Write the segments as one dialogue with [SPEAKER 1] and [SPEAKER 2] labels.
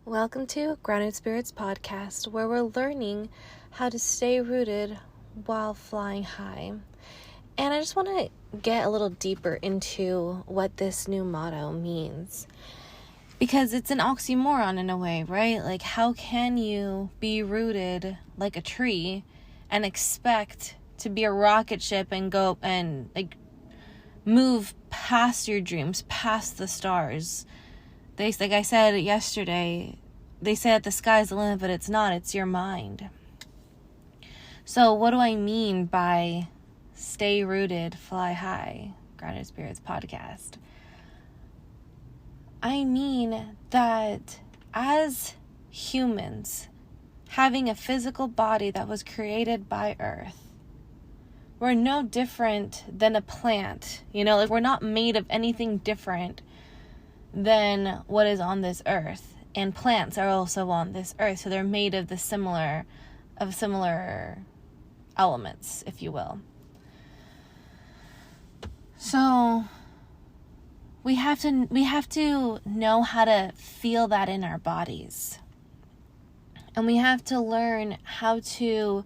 [SPEAKER 1] Welcome to Grounded Spirits Podcast, where we're learning how to stay rooted while flying high. And I just want to get a little deeper into what this new motto means. Because it's an oxymoron in a way, right? Like, how can you be rooted like a tree and expect to be a rocket ship and go and move past your dreams, past the stars? Like I said yesterday, they say that the sky's the limit, but it's not. It's your mind. So what do I mean by stay rooted, fly high, Grounded Spirits Podcast? I mean that as humans, having a physical body that was created by Earth, we're no different than a plant. We're not made of anything different than what is on this earth, and plants are also on this earth, so they're made of similar elements, if you will. So we have to know how to feel that in our bodies, and we have to learn how to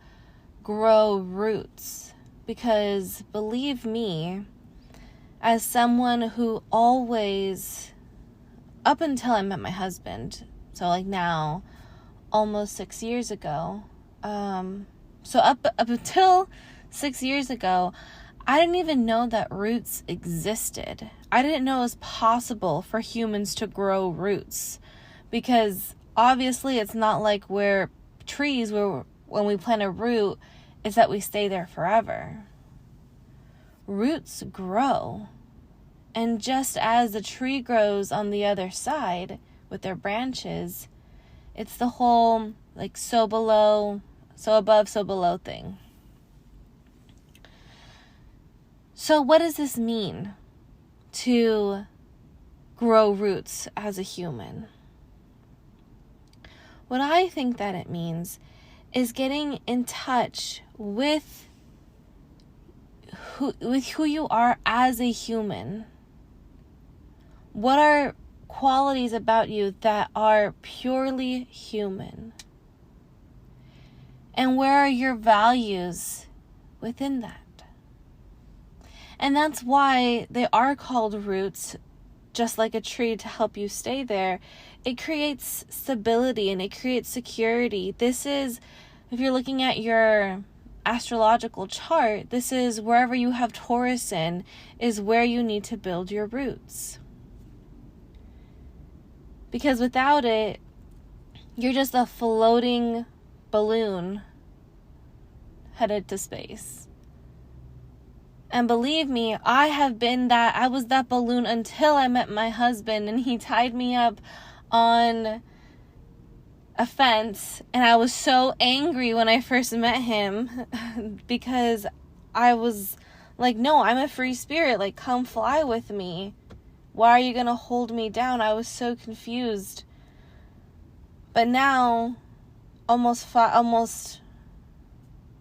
[SPEAKER 1] grow roots, because believe me, as someone who always, up until I met my husband, so now, almost 6 years ago, so up until 6 years ago, I didn't even know that roots existed. I didn't know it was possible for humans to grow roots, because obviously it's not like we're trees where when we plant a root, it's that we stay there forever. Roots grow. And just as the tree grows on the other side with their branches, it's the whole so above, so below thing. So what does this mean to grow roots as a human? What I think that it means is getting in touch with who you are as a human. What are qualities about you that are purely human? And where are your values within that? And that's why they are called roots, just like a tree, to help you stay there. It creates stability and it creates security. This is, if you're looking at your astrological chart, this is wherever you have Taurus in, is where you need to build your roots. Because without it, you're just a floating balloon headed to space. And believe me, I was that balloon until I met my husband, and he tied me up on a fence, and I was so angry when I first met him because I was like, no, I'm a free spirit, come fly with me. Why are you going to hold me down? I was so confused. But now, almost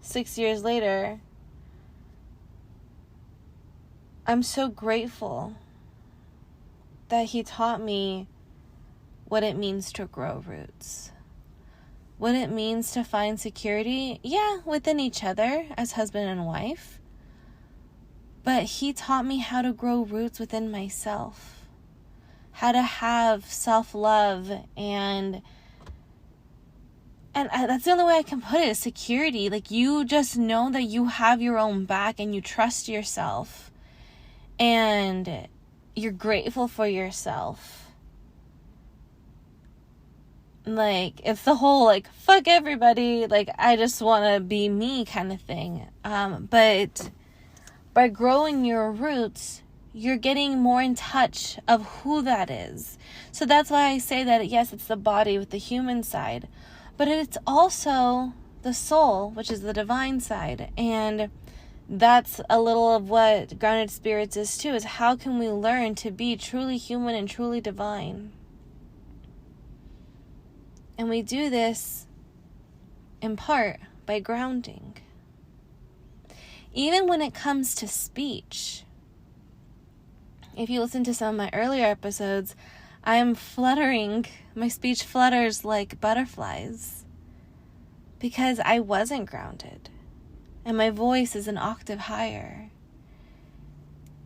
[SPEAKER 1] 6 years later, I'm so grateful that he taught me what it means to grow roots. What it means to find security, within each other as husband and wife. But he taught me how to grow roots within myself, how to have self-love, and that's the only way I can put it, is security. You just know that you have your own back and you trust yourself and you're grateful for yourself. It's the whole, fuck everybody, I just want to be me kind of thing. But by growing your roots, you're getting more in touch of who that is. So that's why I say that, yes, it's the body with the human side, but it's also the soul, which is the divine side. And that's a little of what Grounded Spirits is too, is how can we learn to be truly human and truly divine? And we do this in part by grounding. Even when it comes to speech, if you listen to some of my earlier episodes, I'm fluttering. My speech flutters like butterflies because I wasn't grounded. And my voice is an octave higher.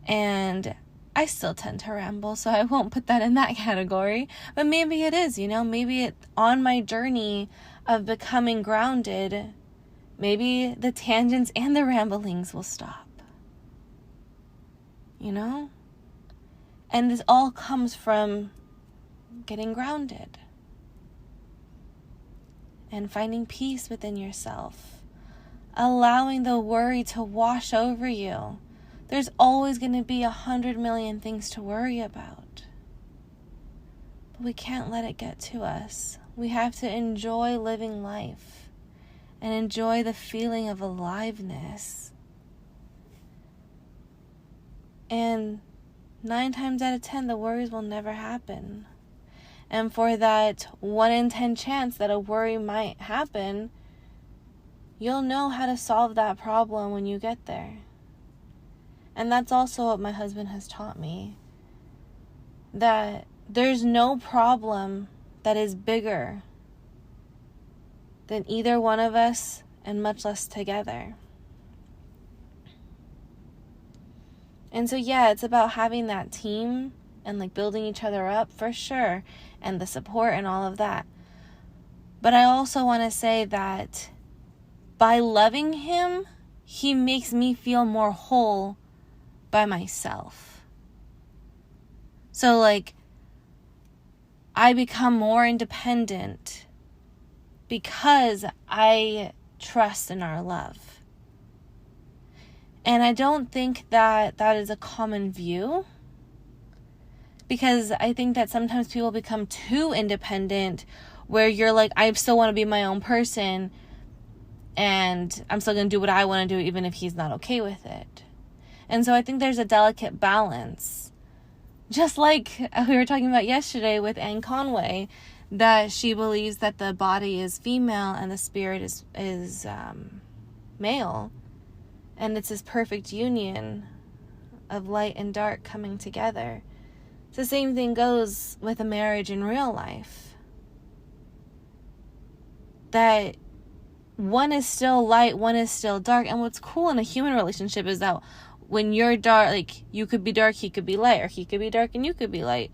[SPEAKER 1] And I still tend to ramble, so I won't put that in that category. But maybe it is, maybe on my journey of becoming grounded, maybe the tangents and the ramblings will stop. And this all comes from getting grounded and finding peace within yourself, allowing the worry to wash over you. There's always going to be 100 million things to worry about, but we can't let it get to us. We have to enjoy living life and enjoy the feeling of aliveness. And 9 times out of 10, the worries will never happen. And for that 1 in 10 chance that a worry might happen, you'll know how to solve that problem when you get there. And that's also what my husband has taught me. That there's no problem that is bigger than either one of us, and much less together. And so it's about having that team and building each other up for sure, and the support and all of that. But I also want to say that by loving him, he makes me feel more whole by myself. So I become more independent because I trust in our love. And I don't think that is a common view, because I think that sometimes people become too independent, where you're I still want to be my own person and I'm still going to do what I want to do even if he's not okay with it. And so I think there's a delicate balance. Just like we were talking about yesterday with Anne Conway, that she believes that the body is female and the spirit is male. And it's this perfect union of light and dark coming together. It's the same thing goes with a marriage in real life. That one is still light, one is still dark. And what's cool in a human relationship is that when you're dark, you could be dark, he could be light, or he could be dark and you could be light.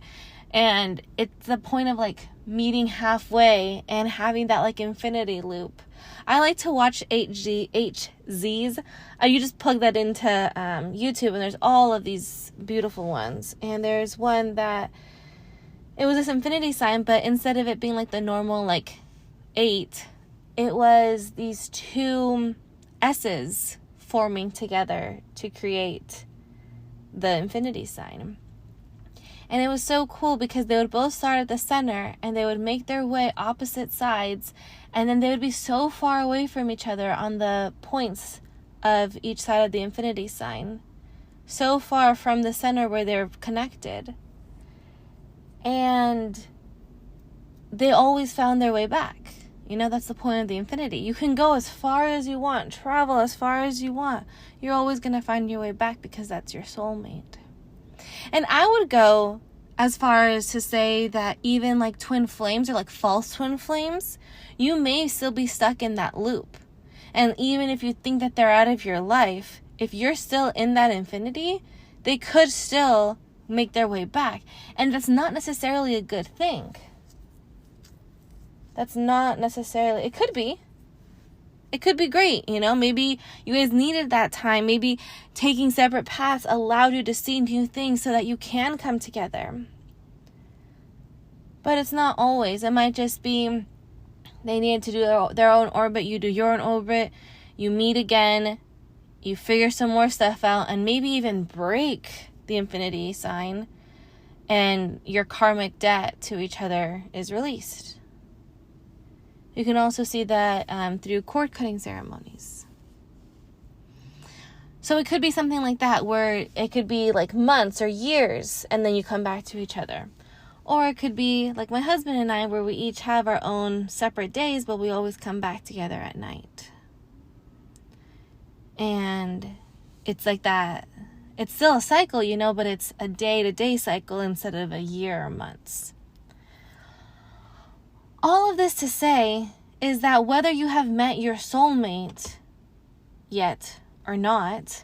[SPEAKER 1] And it's the point of meeting halfway and having that infinity loop. I like to watch HZs. You just plug that into YouTube, and there's all of these beautiful ones. And there's one that it was this infinity sign, but instead of it being the normal 8, it was these 2 S's forming together to create the infinity sign. And it was so cool because they would both start at the center and they would make their way opposite sides, and then they would be so far away from each other on the points of each side of the infinity sign, so far from the center where they're connected. And they always found their way back. That's the point of the infinity. You can go as far as you want, travel as far as you want. You're always going to find your way back because that's your soulmate. And I would go as far as to say that even twin flames or false twin flames, you may still be stuck in that loop. And even if you think that they're out of your life, if you're still in that infinity, they could still make their way back. And that's not necessarily a good thing. That's not necessarily, it could be. It could be great, maybe you guys needed that time. Maybe taking separate paths allowed you to see new things so that you can come together. But it's not always. It might just be they needed to do their own orbit, you do your own orbit, you meet again, you figure some more stuff out, and maybe even break the infinity sign, and your karmic debt to each other is released. You can also see that through cord cutting ceremonies. So it could be something like that, where it could be months or years, and then you come back to each other. Or it could be like my husband and I, where we each have our own separate days, but we always come back together at night. And it's like that. It's still a cycle, but it's a day-to-day cycle instead of a year or months. all of this to say is that whether you have met your soulmate yet or not,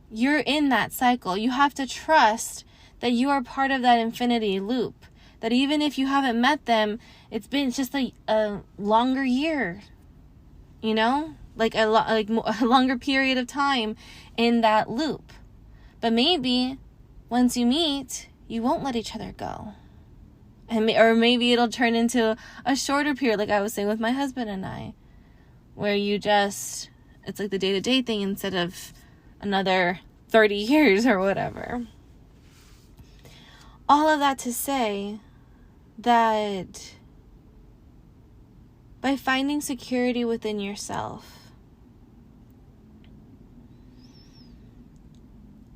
[SPEAKER 1] you're in that cycle. You have to trust that you are part of that infinity loop. That even if you haven't met them, it's just a longer year, you know? Like a longer period of time in that loop. But maybe once you meet, you won't let each other go. Or maybe it'll turn into a shorter period, like I was saying with my husband and I, where it's like the day-to-day thing instead of another 30 years or whatever. All of that to say that by finding security within yourself,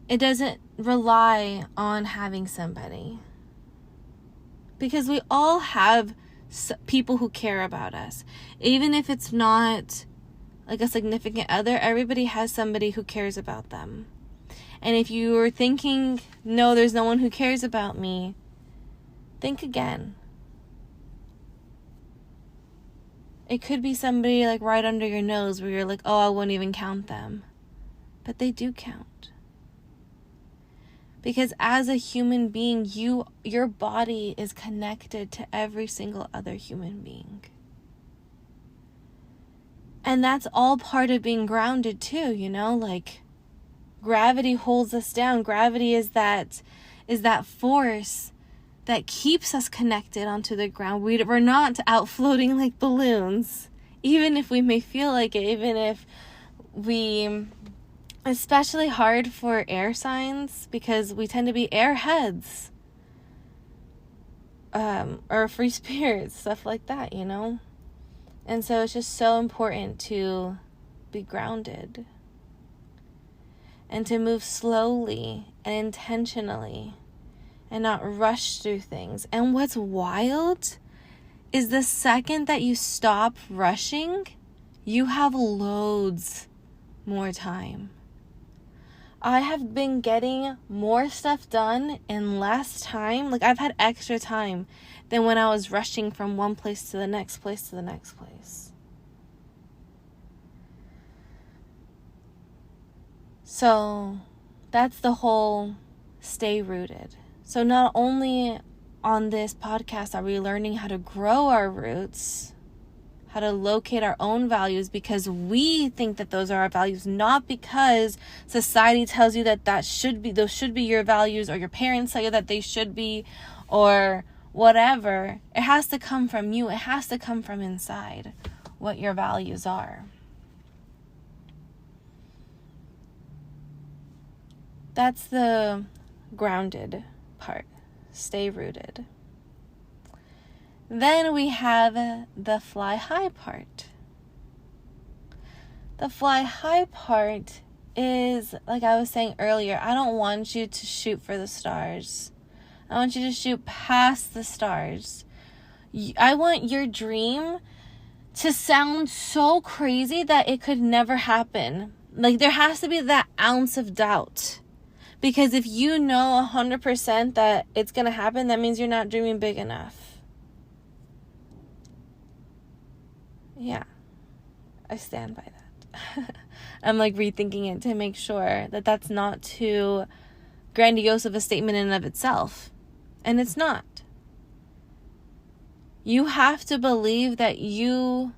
[SPEAKER 1] it doesn't rely on having somebody. Because we all have people who care about us. Even if it's not like a significant other, everybody has somebody who cares about them. And if you are thinking, no, there's no one who cares about me, think again. It could be somebody like right under your nose where you're like, oh, I won't even count them. But they do count. Because as a human being, your body is connected to every single other human being. And that's all part of being grounded too, you know? Like, gravity holds us down. Gravity is that force that keeps us connected onto the ground. We're not out floating like balloons, even if we may feel like it, even if we... Especially hard for air signs because we tend to be airheads. Or free spirits, stuff like that, you know? And so it's just so important to be grounded. And to move slowly and intentionally and not rush through things. And what's wild is the second that you stop rushing, you have loads more time. I have been getting more stuff done in less time. Like, I've had extra time than when I was rushing from one place to the next place to the next place. So that's the whole stay rooted. So not only on this podcast are we learning how to grow our roots, how to locate our own values because we think that those are our values, not because society tells you that those should be your values, or your parents tell you that they should be, or whatever. It has to come from you. It has to come from inside what your values are. That's the grounded part. Stay rooted. Then we have the fly high part. The fly high part is, like I was saying earlier, I don't want you to shoot for the stars. I want you to shoot past the stars. I want your dream to sound so crazy that it could never happen. Like, there has to be that ounce of doubt. Because if you know 100% that it's going to happen, that means you're not dreaming big enough. Yeah, I stand by that. I'm like rethinking it to make sure that that's not too grandiose of a statement in and of itself. And it's not. You have to believe that you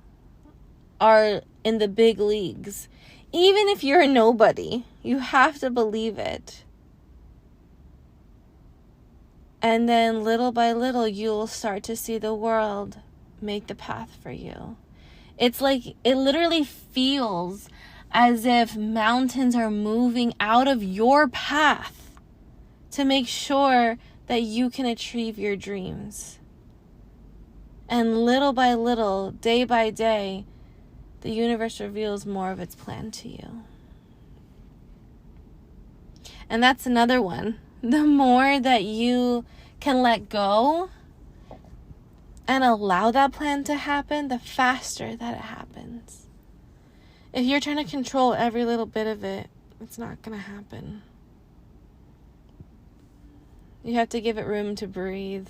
[SPEAKER 1] are in the big leagues. Even if you're a nobody, you have to believe it. And then little by little, you'll start to see the world make the path for you. It's like, it literally feels as if mountains are moving out of your path to make sure that you can achieve your dreams. And little by little, day by day, the universe reveals more of its plan to you. And that's another one. The more that you can let go and allow that plan to happen, the faster that it happens. If you're trying to control every little bit of it, it's not going to happen. You have to give it room to breathe.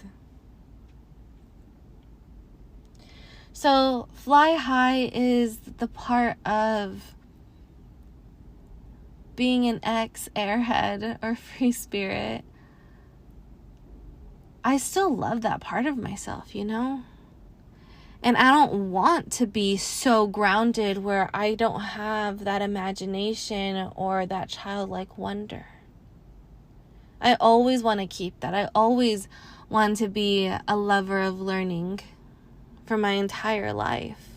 [SPEAKER 1] So fly high is the part of being an ex-airhead or free spirit. I still love that part of myself, you know? And I don't want to be so grounded where I don't have that imagination or that childlike wonder. I always want to keep that. I always want to be a lover of learning for my entire life.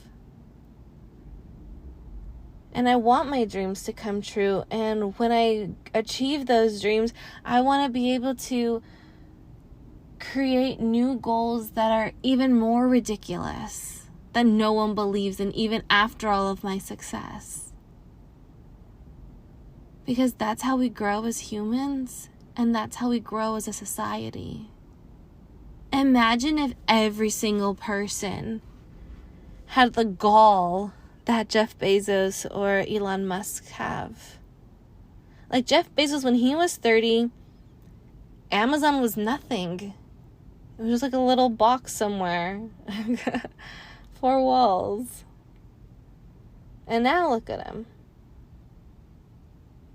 [SPEAKER 1] And I want my dreams to come true. And when I achieve those dreams, I want to be able to create new goals that are even more ridiculous, that no one believes in, even after all of my success. Because that's how we grow as humans, and that's how we grow as a society. Imagine if every single person had the gall that Jeff Bezos or Elon Musk have. Like Jeff Bezos, when he was 30, Amazon was nothing. It was just like a little box somewhere. 4 walls. And now look at him.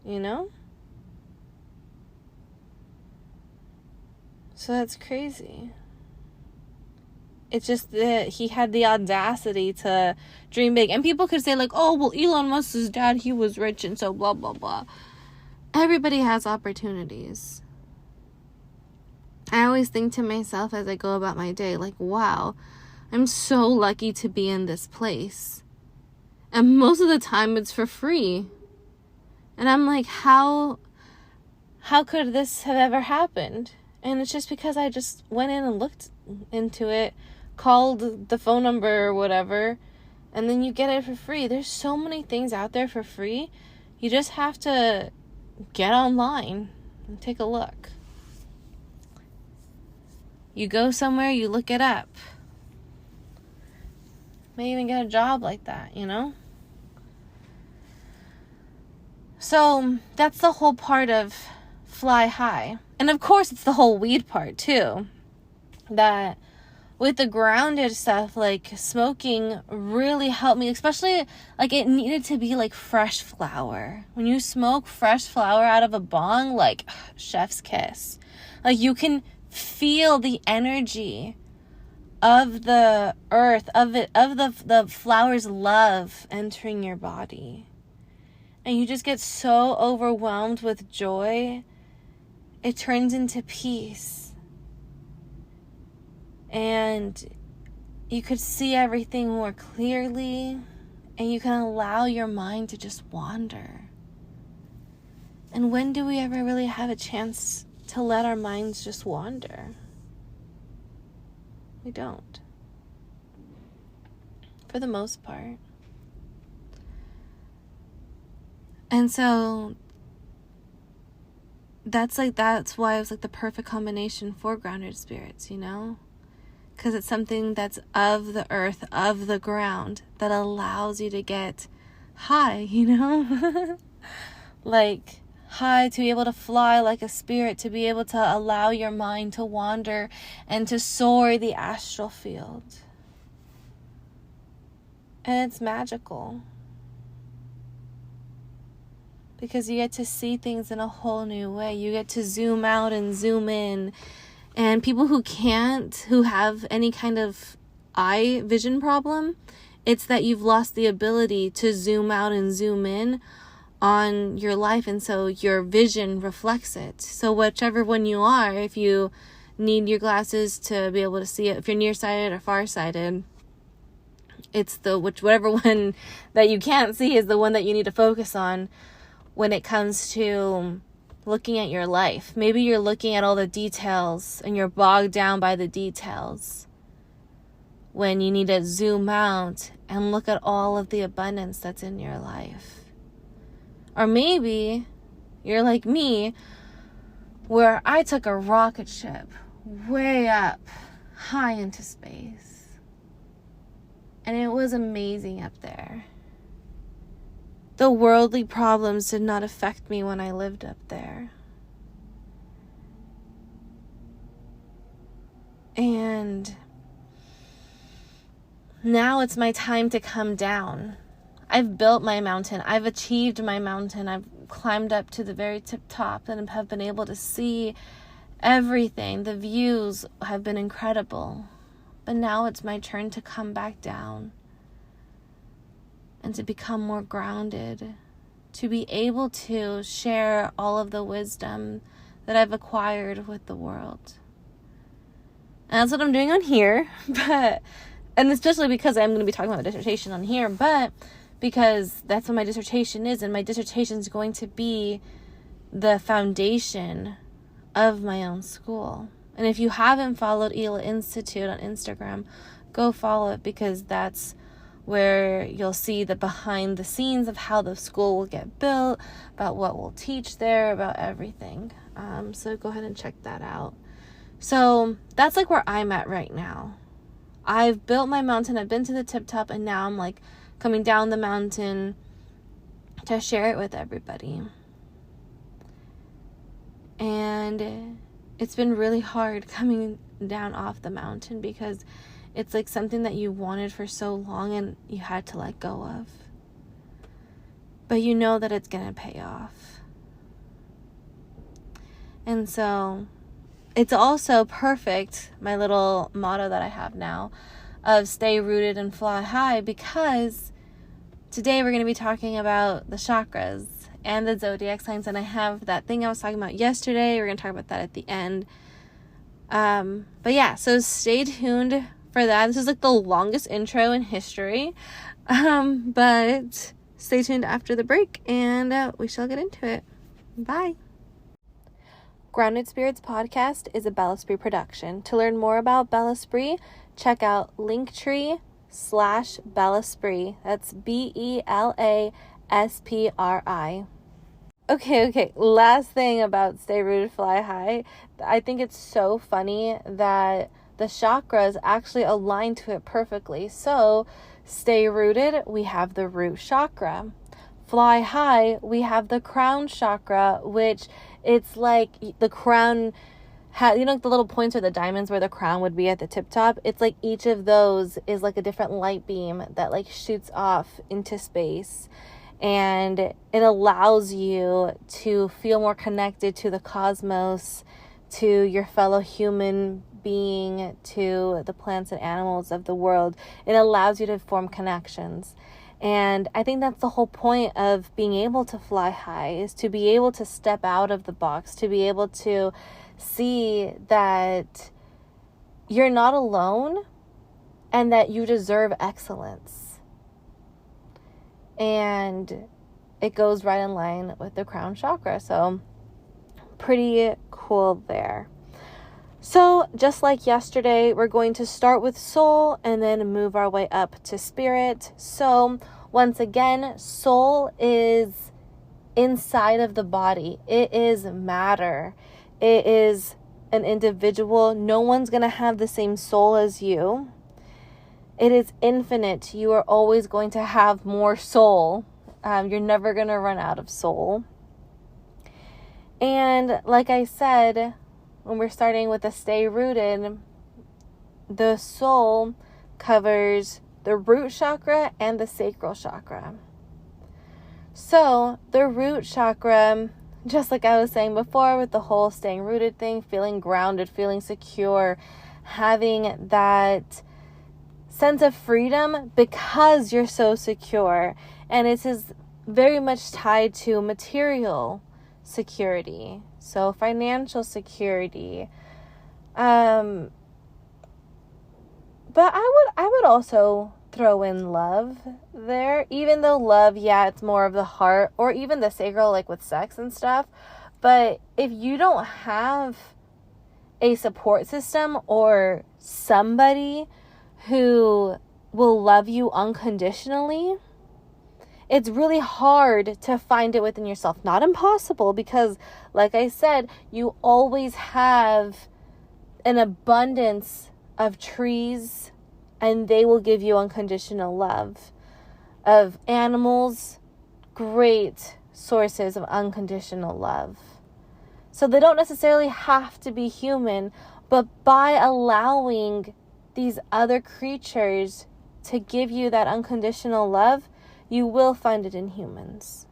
[SPEAKER 1] You know? So that's crazy. It's just that he had the audacity to dream big. And people could say like, oh, well, Elon Musk's dad, he was rich and so blah, blah, blah. Everybody has opportunities. I always think to myself as I go about my day, like, wow, I'm so lucky to be in this place. And most of the time it's for free. And I'm like, how could this have ever happened? And it's just because I just went in and looked into it, called the phone number or whatever, and then you get it for free. There's so many things out there for free. You just have to get online and take a look. You go somewhere, you look it up. May even get a job like that, you know? So that's the whole part of fly high. And of course, it's the whole weed part too. That with the grounded stuff, like smoking really helped me, especially like it needed to be like fresh flower. When you smoke fresh flower out of a bong, like chef's kiss. Like you can feel the energy of the earth, of the flower's love entering your body. And you just get so overwhelmed with joy, it turns into peace. And you could see everything more clearly, and you can allow your mind to just wander. And when do we ever really have a chance to let our minds just wander? We don't. For the most part. And so that's why it was like the perfect combination for grounded spirits, you know? Because it's something that's of the earth, of the ground, that allows you to get high, you know? Like high, to be able to fly like a spirit, to be able to allow your mind to wander and to soar the astral field. And it's magical. Because you get to see things in a whole new way. You get to zoom out and zoom in. And people who have any kind of eye vision problem, it's that you've lost the ability to zoom out and zoom in on your life. And so your vision reflects it. So whichever one you are, if you need your glasses to be able to see it, if you're nearsighted or farsighted, it's whatever one that you can't see is the one that you need to focus on. When it comes to looking at your life, maybe you're looking at all the details and you're bogged down by the details, when you need to zoom out and look at all of the abundance that's in your life. Or maybe you're like me, where I took a rocket ship way up high into space, and it was amazing up there. The worldly problems did not affect me when I lived up there. And now it's my time to come down. I've built my mountain. I've achieved my mountain. I've climbed up to the very tip top and have been able to see everything. The views have been incredible. But now it's my turn to come back down and to become more grounded, to be able to share all of the wisdom that I've acquired with the world. And that's what I'm doing on here, and especially because I'm going to be talking about my dissertation on here, but because that's what my dissertation is, and my dissertation is going to be the foundation of my own school. And if you haven't followed Ela Institute on Instagram, go follow it, because that's where you'll see the behind the scenes of how the school will get built, about what we'll teach there, about everything. So go ahead and check that out. So that's like where I'm at right now. I've built my mountain. I've been to the tip top, and now I'm like coming down the mountain to share it with everybody. And it's been really hard coming down off the mountain, because it's like something that you wanted for so long and you had to let go of. But you know that it's going to pay off. And so it's also perfect, my little motto that I have now, of stay rooted and fly high, because today we're going to be talking about the chakras and the zodiac signs, and I have that thing I was talking about yesterday. We're going to talk about that at the end. But yeah, so stay tuned for that. This is like the longest intro in history, but stay tuned after the break, and we shall get into it. Bye. Grounded Spirits Podcast is a Bel Esprit production. To learn more about Bel Esprit, check out Linktree/Bel Esprit. That's BELASPRI. Okay. Last thing about Stay Rooted, Fly High. I think it's so funny that the chakras actually align to it perfectly. So, stay rooted, we have the root chakra. Fly high, we have the crown chakra, which it's like the crown, the little points or the diamonds where the crown would be at the tip top. It's like each of those is like a different light beam that like shoots off into space. And it allows you to feel more connected to the cosmos, to your fellow human being, to the plants and animals of the world. It allows you to form connections. And I think that's the whole point of being able to fly high, is to be able to step out of the box, to be able to see that you're not alone and that you deserve excellence. And it goes right in line with the crown chakra. So pretty cool there. So just like yesterday, we're going to start with soul and then move our way up to spirit. So once again, soul is inside of the body. It is matter. It is an individual. No one's going to have the same soul as you. It is infinite. You are always going to have more soul. You're never going to run out of soul. And like I said, when we're starting with the stay rooted, the soul covers the root chakra and the sacral chakra. So the root chakra, just like I was saying before with the whole staying rooted thing, feeling grounded, feeling secure, having that sense of freedom because you're so secure. And it is very much tied to material security. So financial security. But I would also throw in love there, even though love, it's more of the heart, or even the sacral, like with sex and stuff. But if you don't have a support system or somebody who will love you unconditionally, it's really hard to find it within yourself. Not impossible, because like I said, you always have an abundance of trees, and they will give you unconditional love. Of animals, great sources of unconditional love. So they don't necessarily have to be human, but by allowing these other creatures to give you that unconditional love, you will find it in humans.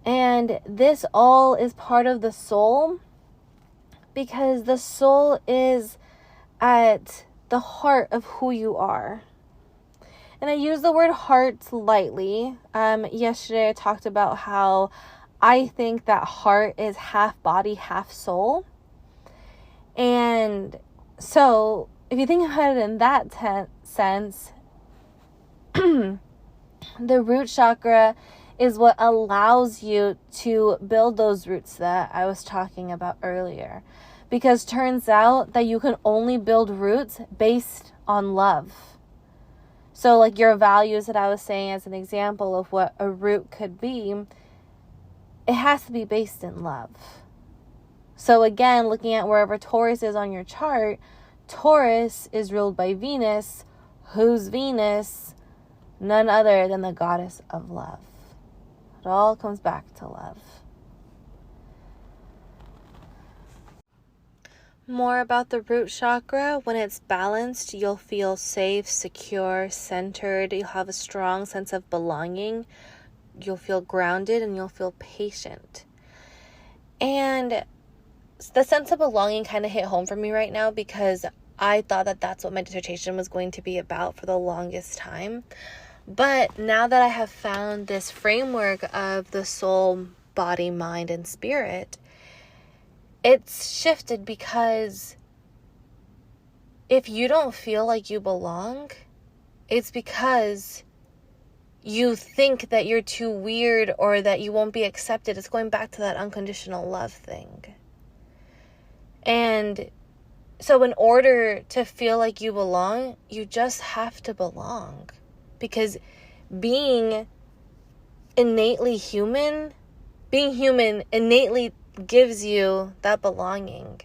[SPEAKER 1] And this all is part of the soul, because the soul is at the heart of who you are. And I use the word heart lightly. Yesterday I talked about how I think that heart is half body, half soul. And so if you think about it in that sense, the root chakra is what allows you to build those roots that I was talking about earlier. Because turns out that you can only build roots based on love. So like your values that I was saying as an example of what a root could be, it has to be based in love. So again, looking at wherever Taurus is on your chart, Taurus is ruled by Venus. Who's Venus? None other than the goddess of love. It all comes back to love. More about the root chakra. When it's balanced, you'll feel safe, secure, centered. You'll have a strong sense of belonging. You'll feel grounded and you'll feel patient. And the sense of belonging kind of hit home for me right now, because I thought that that's what my dissertation was going to be about for the longest time. But now that I have found this framework of the soul, body, mind, and spirit, it's shifted, because if you don't feel like you belong, it's because you think that you're too weird or that you won't be accepted. It's going back to that unconditional love thing. And so in order to feel like you belong, you just have to belong. Because being human innately gives you that belonging.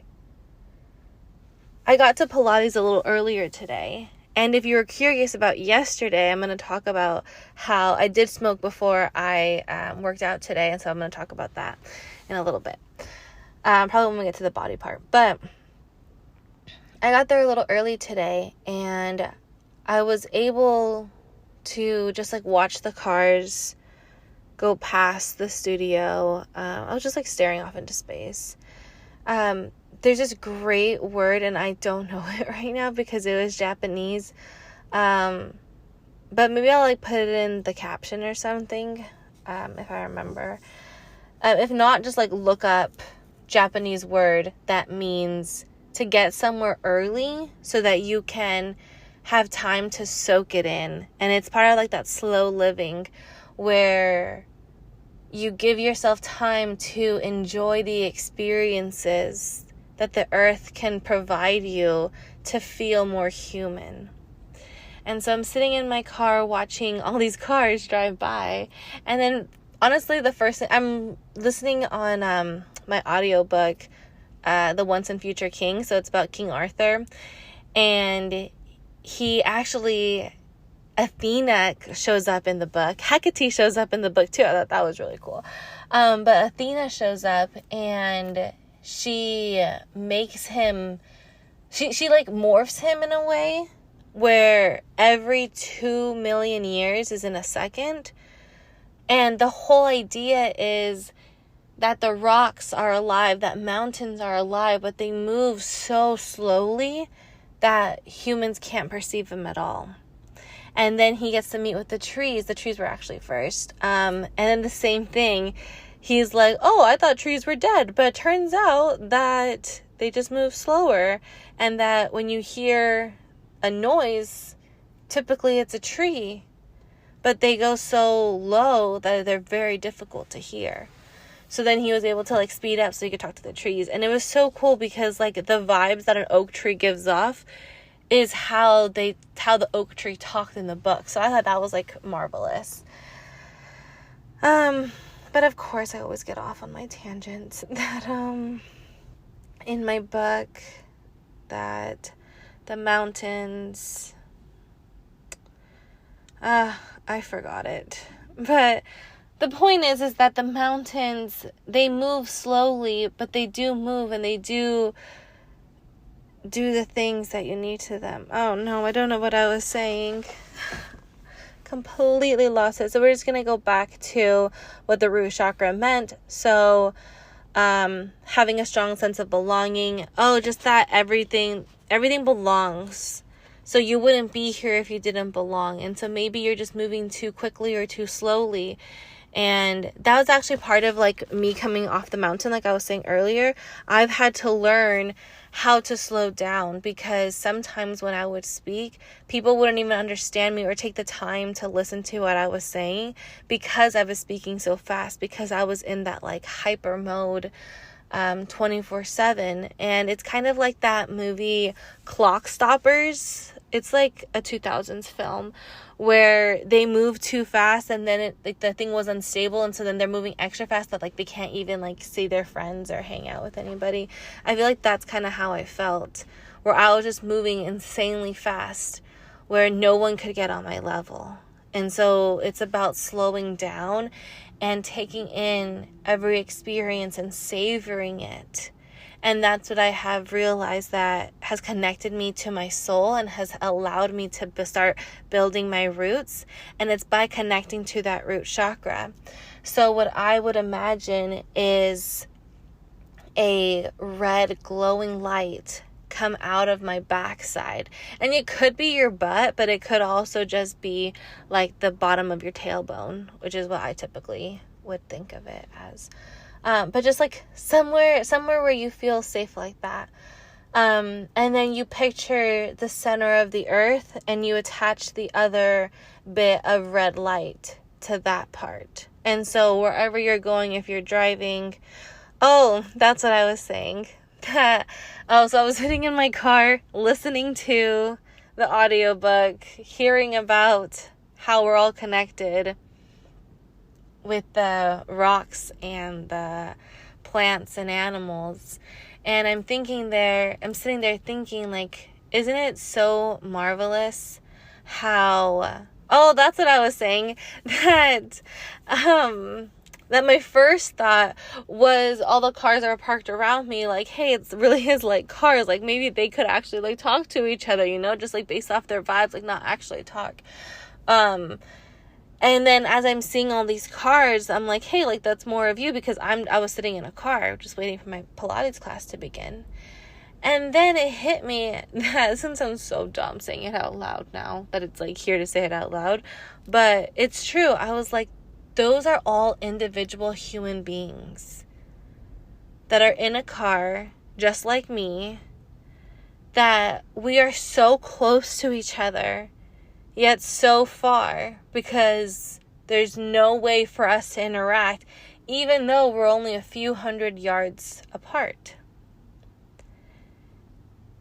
[SPEAKER 1] I got to Pilates a little earlier today. And if you were curious about yesterday, I'm going to talk about how I did smoke before I worked out today. And so I'm going to talk about that in a little bit. Probably when we get to the body part. But I got there a little early today, and I was able to just like watch the cars go past the studio. I was just like staring off into space. There's this great word, and I don't know it right now because it was Japanese. But maybe I'll like put it in the caption or something, if I remember. If not, just like look up Japanese word that means to get somewhere early so that you can have time to soak it in. And it's part of like that slow living where you give yourself time to enjoy the experiences that the earth can provide you to feel more human. And so I'm sitting in my car watching all these cars drive by. And then honestly, the first thing, I'm listening on my audiobook, The Once and Future King. So it's about King Arthur. And he actually, Athena shows up in the book. Hecate shows up in the book too. I thought that was really cool. But Athena shows up, and she makes him, she like morphs him in a way where every 2 million years is in a second. And the whole idea is that the rocks are alive, that mountains are alive, but they move so slowly that humans can't perceive them at all. And then he gets to meet with the trees. The trees were actually first. And then the same thing. He's like, oh, I thought trees were dead. But it turns out that they just move slower. And that when you hear a noise, typically it's a tree. But they go so low that they're very difficult to hear. So then he was able to like speed up so he could talk to the trees. And it was so cool because like the vibes that an oak tree gives off is how the oak tree talked in the book. So I thought that was like marvelous. But of course I always get off on my tangents. That in my book, that the mountains, I forgot it. But the point is that the mountains, they move slowly, but they do move, and they do do the things that you need to them. Oh no, I don't know what I was saying. Completely lost it. So we're just going to go back to what the root chakra meant. So having a strong sense of belonging. Oh, just that everything belongs. So you wouldn't be here if you didn't belong. And so maybe you're just moving too quickly or too slowly. And that was actually part of like me coming off the mountain, like I was saying earlier. I've had to learn how to slow down, because sometimes when I would speak, people wouldn't even understand me or take the time to listen to what I was saying, because I was speaking so fast, because I was in that like hyper mode 24/7. And it's kind of like that movie Clock Stoppers. It's like a 2000s film where they move too fast, and then it, like, the thing was unstable, and so then they're moving extra fast that like they can't even like see their friends or hang out with anybody. I feel like that's kind of how I felt, where I was just moving insanely fast, where no one could get on my level. And so it's about slowing down and taking in every experience and savoring it. And that's what I have realized that has connected me to my soul and has allowed me to start building my roots. And it's by connecting to that root chakra. So what I would imagine is a red glowing light come out of my backside. And it could be your butt, but it could also just be like the bottom of your tailbone, which is what I typically would think of it as. But just like somewhere where you feel safe like that. And then you picture the center of the earth and you attach the other bit of red light to that part. And so wherever you're going, if you're driving, oh, that's what I was saying. So I was sitting in my car listening to the audiobook, hearing about how we're all connected with the rocks and the plants and animals. And I'm sitting there thinking, like, isn't it so marvelous how, oh, that's what I was saying, that my first thought was all the cars that were parked around me, like, hey, it really is like cars, like maybe they could actually like talk to each other, you know, just like based off their vibes, like not actually talk. And then as I'm seeing all these cars, I'm like, hey, like that's more of you, because I was sitting in a car just waiting for my Pilates class to begin. And then it hit me that, this sounds so dumb saying it out loud now that it's like here to say it out loud, but it's true. I was like, those are all individual human beings that are in a car just like me, that we are so close to each other, yet so far, because there's no way for us to interact, even though we're only a few hundred yards apart.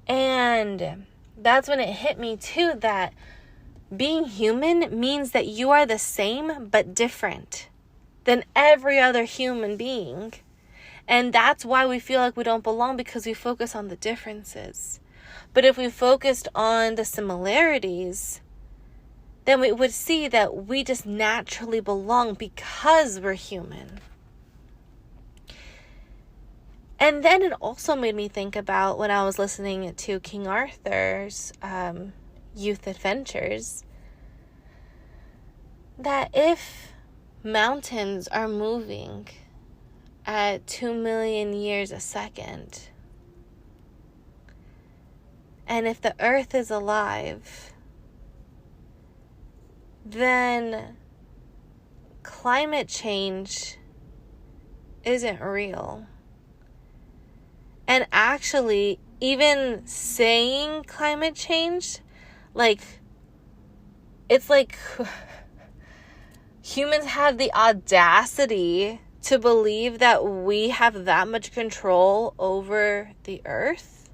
[SPEAKER 1] And that's when it hit me too, that being human means that you are the same but different than every other human being. And that's why we feel like we don't belong, because we focus on the differences. But if we focused on the similarities, then we would see that we just naturally belong because we're human. And then it also made me think about when I was listening to King Arthur's youth adventures, that if mountains are moving at 2 million years a second, and if the earth is alive, then climate change isn't real. And actually, even saying climate change, like, it's like humans have the audacity to believe that we have that much control over the earth.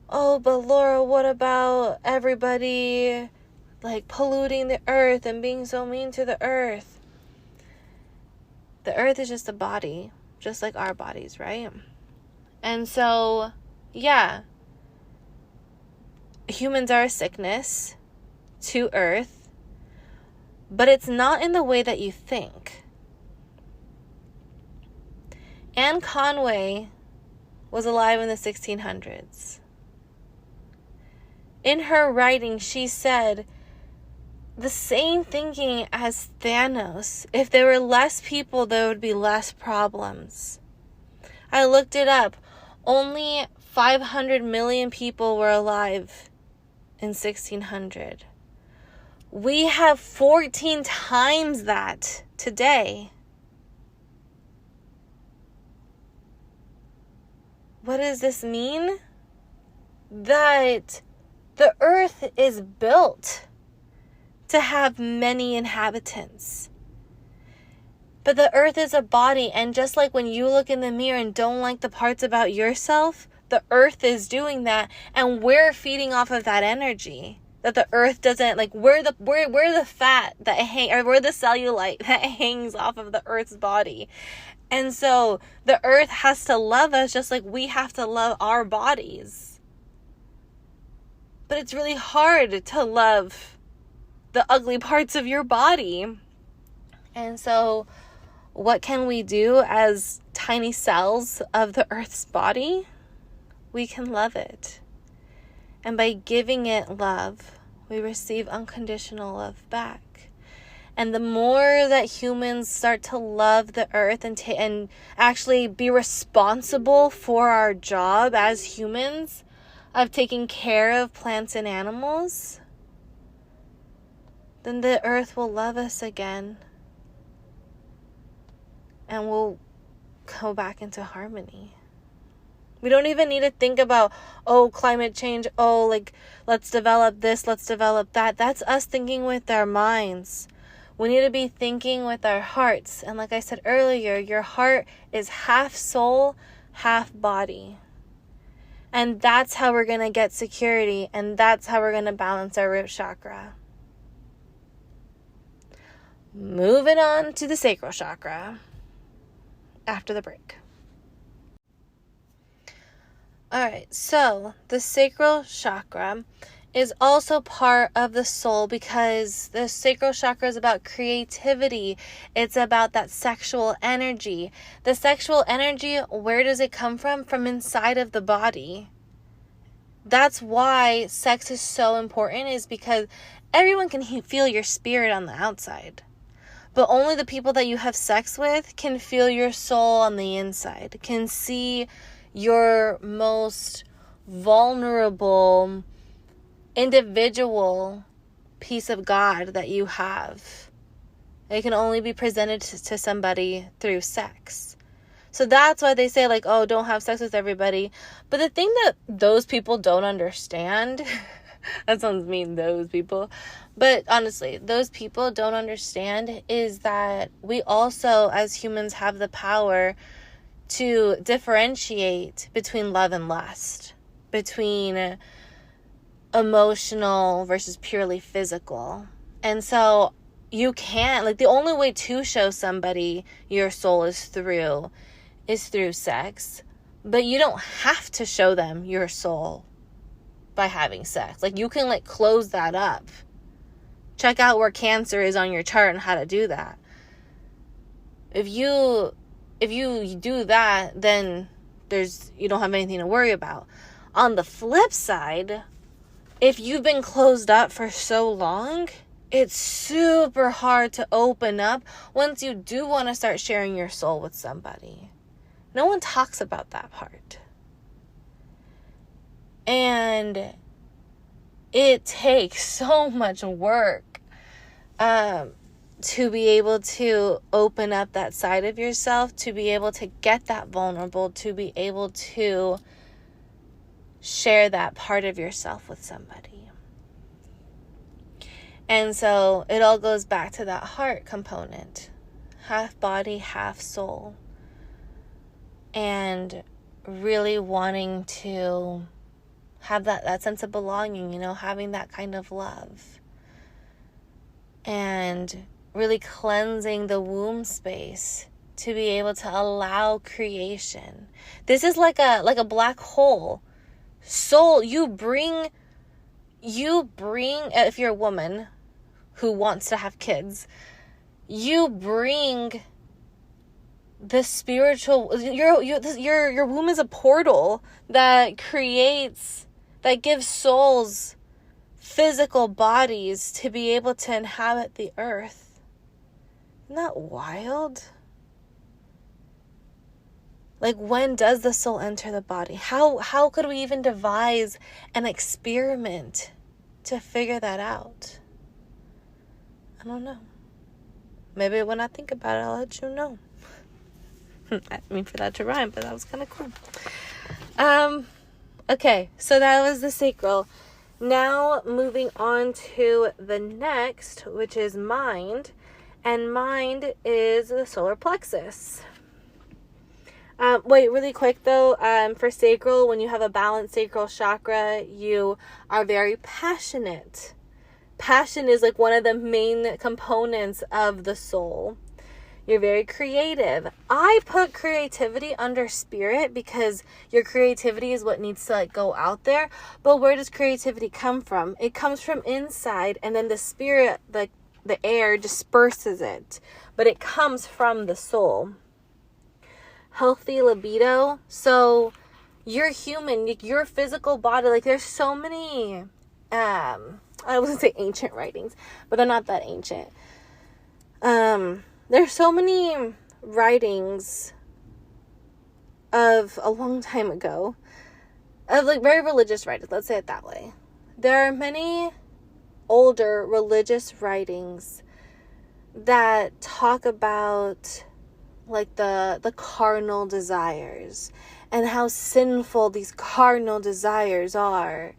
[SPEAKER 1] Oh, but Laura, what about everybody like polluting the earth and being so mean to the earth? The earth is just a body, just like our bodies, right? And so, yeah, humans are a sickness to earth, but it's not in the way that you think. Anne Conway was alive in the 1600s. In her writing, she said the same thinking as Thanos. If there were less people, there would be less problems. I looked it up. Only 500 million people were alive in 1600. We have 14 times that today. What does this mean? That the earth is built to have many inhabitants. But the earth is a body, and just like when you look in the mirror and don't like the parts about yourself, the earth is doing that, and we're feeding off of that energy. That the earth doesn't, like, we're the fat that we're the cellulite that hangs off of the earth's body. And so the earth has to love us just like we have to love our bodies. But it's really hard to love the ugly parts of your body. And so what can we do as tiny cells of the earth's body? We can love it. And by giving it love, we receive unconditional love back. And the more that humans start to love the earth and actually be responsible for our job as humans of taking care of plants and animals, then the earth will love us again. And we'll go back into harmony. We don't even need to think about, climate change, let's develop this, let's develop that. That's us thinking with our minds. We need to be thinking with our hearts. And like I said earlier, your heart is half soul, half body. And that's how we're going to get security. And that's how we're going to balance our root chakra. Moving on to the sacral chakra after the break. Alright, so the sacral chakra is also part of the soul because the sacral chakra is about creativity. It's about that sexual energy. The sexual energy, where does it come from? From inside of the body. That's why sex is so important, is because everyone can feel your spirit on the outside. But only the people that you have sex with can feel your soul on the inside, can see your most vulnerable, individual piece of God that you have. It can only be presented to somebody through sex. So that's why they say, don't have sex with everybody. But the thing that those people don't understand, that sounds mean, those people. But honestly, those people don't understand is that we also, as humans, have the power to differentiate between love and lust, between emotional versus purely physical. And so you can't, the only way to show somebody your soul is through sex, but you don't have to show them your soul by having sex. You can close that up. Check out where Cancer is on your chart and how to do that. If you do that, then you don't have anything to worry about. On the flip side, if you've been closed up for so long, it's super hard to open up once you do want to start sharing your soul with somebody. No one talks about that part. And it takes so much work to be able to open up that side of yourself, to be able to get that vulnerable, to be able to share that part of yourself with somebody. And so it all goes back to that heart component. Half body, half soul. And really wanting to have that sense of belonging, having that kind of love. And really cleansing the womb space to be able to allow creation. This is like a black hole. Soul, you bring, if you're a woman who wants to have kids, you bring the spiritual, your womb is a portal that gives souls physical bodies to be able to inhabit the earth. Isn't that wild? Like, when does the soul enter the body? How could we even devise an experiment to figure that out? I don't know. Maybe when I think about it, I'll let you know. I mean, for that to rhyme, but that was kind of cool. Okay, so that was the sacral. Now, moving on to the next, which is mind. And mind is the solar plexus. Wait, really quick though, for sacral, when you have a balanced sacral chakra, you are very passionate. Passion is like one of the main components of the soul. You're very creative. I put creativity under spirit because your creativity is what needs to like go out there. But where does creativity come from? It comes from inside, and then the spirit, like the air, disperses it. But it comes from the soul. Healthy libido. So you're human, your physical body, like there's so many I wouldn't say ancient writings, but they're not that ancient. There's so many writings of a long time ago, of like very religious writings, let's say it that way. There are many older religious writings that talk about like the carnal desires and how sinful these carnal desires are.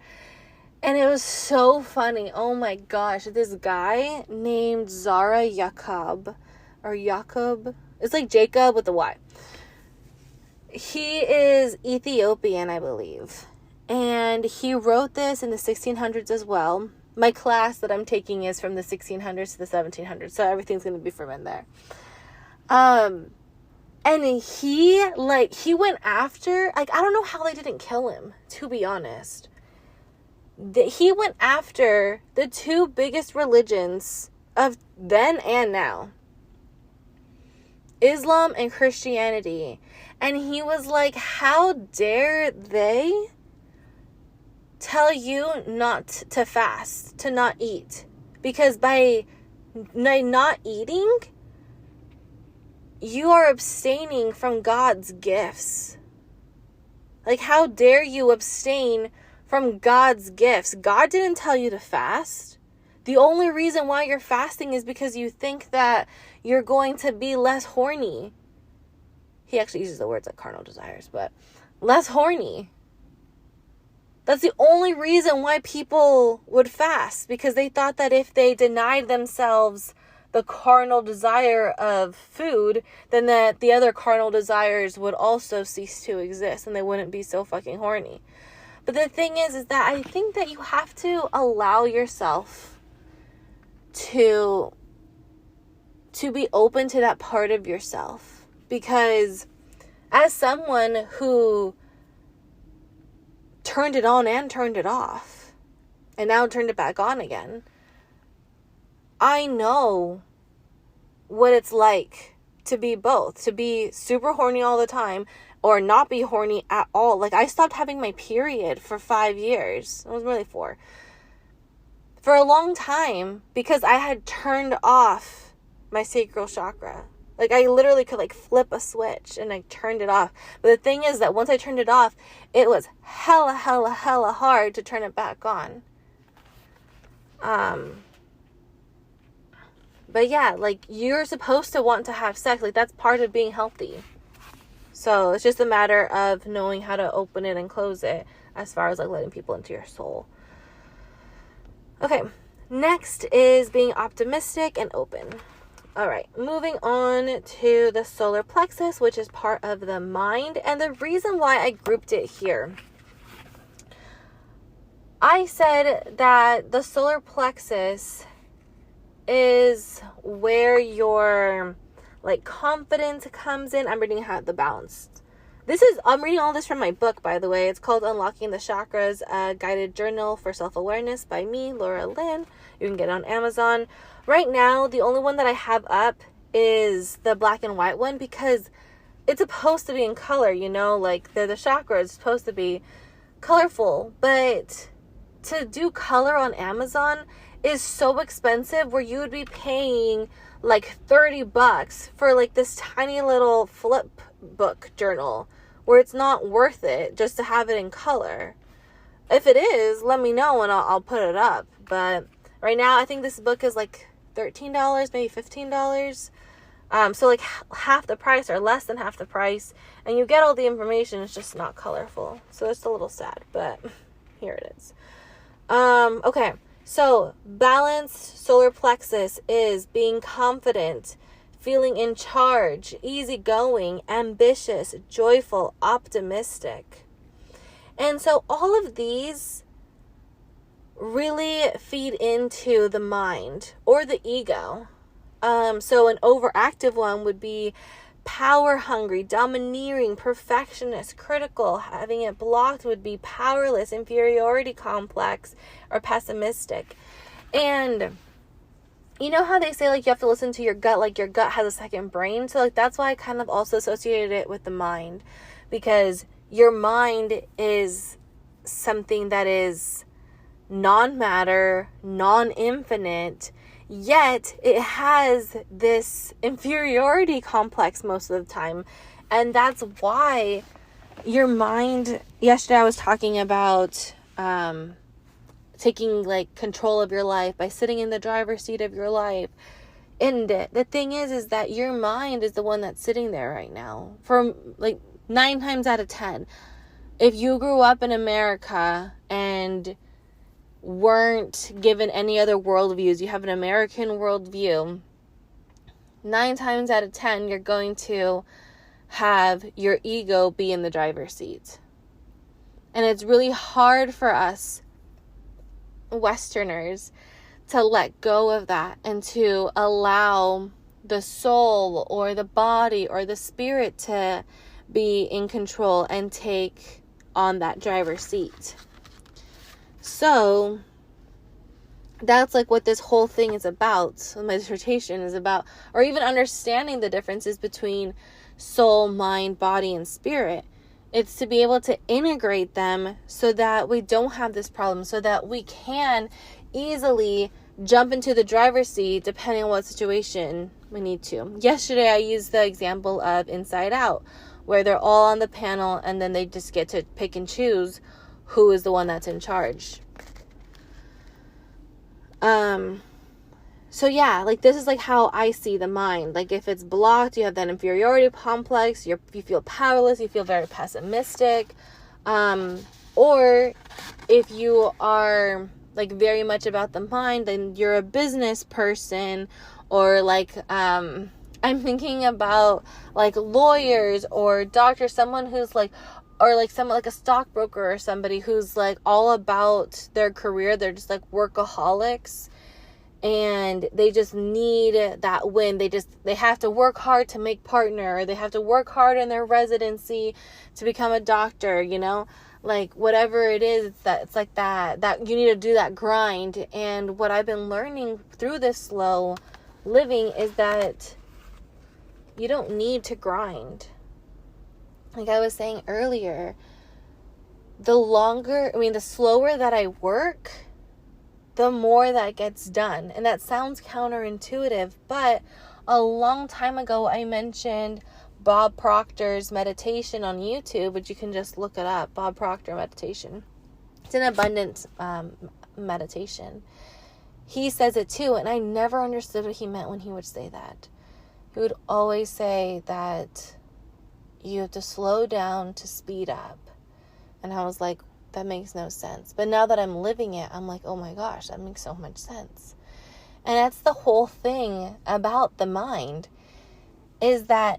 [SPEAKER 1] And it was so funny. Oh my gosh, this guy named Zara Jacob, it's like Jacob with a Y. He is Ethiopian, I believe. And he wrote this in the 1600s as well. My class that I'm taking is from the 1600s to the 1700s, so everything's going to be from in there. And he went after, like, I don't know how they didn't kill him, to be honest. He went after the two biggest religions of then and now, Islam and Christianity. And he was like, how dare they tell you not to fast, to not eat? Because by not eating, you are abstaining from God's gifts. Like, how dare you abstain from God's gifts? God didn't tell you to fast. The only reason why you're fasting is because you think that you're going to be less horny. He actually uses the words like carnal desires, but less horny. That's the only reason why people would fast, because they thought that if they denied themselves the carnal desire of food, then that the other carnal desires would also cease to exist and they wouldn't be so fucking horny. But the thing is that I think that you have to allow yourself to be open to that part of yourself. Because as someone who turned it on and turned it off, and now turned it back on again, I know what it's like to be both. To be super horny all the time or not be horny at all. Like, I stopped having my period for 5 years. It was really 4. For a long time, because I had turned off my sacral chakra. Like, I literally could like flip a switch and I turned it off. But the thing is that once I turned it off, it was hella hard to turn it back on. But yeah, like, you're supposed to want to have sex. Like, that's part of being healthy. So it's just a matter of knowing how to open it and close it as far as like letting people into your soul. Okay, next is being optimistic and open. All right, moving on to the solar plexus, which is part of the mind. And the reason why I grouped it here, I said that the solar plexus is where your like confidence comes in. I'm reading how the balance. I'm reading all this from my book, by the way. It's called Unlocking the Chakras, a guided journal for self-awareness by me, Laura Lynn. You can get it on Amazon. Right now, the only one that I have up is the black and white one, because it's supposed to be in color, you know, like the chakras, it's supposed to be colorful, but to do color on Amazon is so expensive, where you would be paying like $30 for like this tiny little flip book journal, where it's not worth it just to have it in color. If it is, let me know and I'll put it up. But right now, I think this book is like $13, maybe $15. So like half the price or less than half the price, and you get all the information. It's just not colorful, so it's a little sad, but here it is. Okay, so balanced solar plexus is being confident, feeling in charge, easygoing, ambitious, joyful, optimistic. And so all of these really feed into the mind or the ego. So an overactive one would be power hungry, domineering, perfectionist, critical. Having it blocked would be powerless, inferiority complex, or pessimistic. And you know how they say like you have to listen to your gut, like your gut has a second brain? So like that's why I kind of also associated it with the mind, because your mind is something that is non-matter, non-infinite, yet it has this inferiority complex most of the time. And that's why your mind, yesterday I was talking about taking like control of your life by sitting in the driver's seat of your life. And the thing is that your mind is the one that's sitting there right now. For like 9 times out of 10, if you grew up in America and weren't given any other worldviews, you have an American worldview, 9 times out of 10, you're going to have your ego be in the driver's seat. And it's really hard for us Westerners to let go of that and to allow the soul or the body or the spirit to be in control and take on that driver's seat. So that's like what this whole thing is about. My dissertation is about, or even understanding the differences between soul, mind, body, and spirit. It's to be able to integrate them so that we don't have this problem, so that we can easily jump into the driver's seat depending on what situation we need to. Yesterday, I used the example of Inside Out, where they're all on the panel and then they just get to pick and choose who is the one that's in charge. So yeah, like this is like how I see the mind. Like if it's blocked, you have that inferiority complex, you feel powerless, you feel very pessimistic. Or if you are like very much about the mind, then you're a business person, or like, I'm thinking about like lawyers or doctors, someone who's like, or like someone like a stockbroker or somebody who's like all about their career. They're just like workaholics and they just need that win. They have to work hard to make partner, or they have to work hard in their residency to become a doctor, you know, like whatever it is, that it's like that you need to do that grind. And what I've been learning through this slow living is that you don't need to grind. Like I was saying earlier, the slower that I work, the more that gets done. And that sounds counterintuitive, but a long time ago I mentioned Bob Proctor's meditation on YouTube, which you can just look it up, Bob Proctor meditation. It's an abundance meditation. He says it too, and I never understood what he meant when he would say that. He would always say that you have to slow down to speed up. And I was like, that makes no sense. But now that I'm living it, I'm like, oh my gosh, that makes so much sense. And that's the whole thing about the mind, is that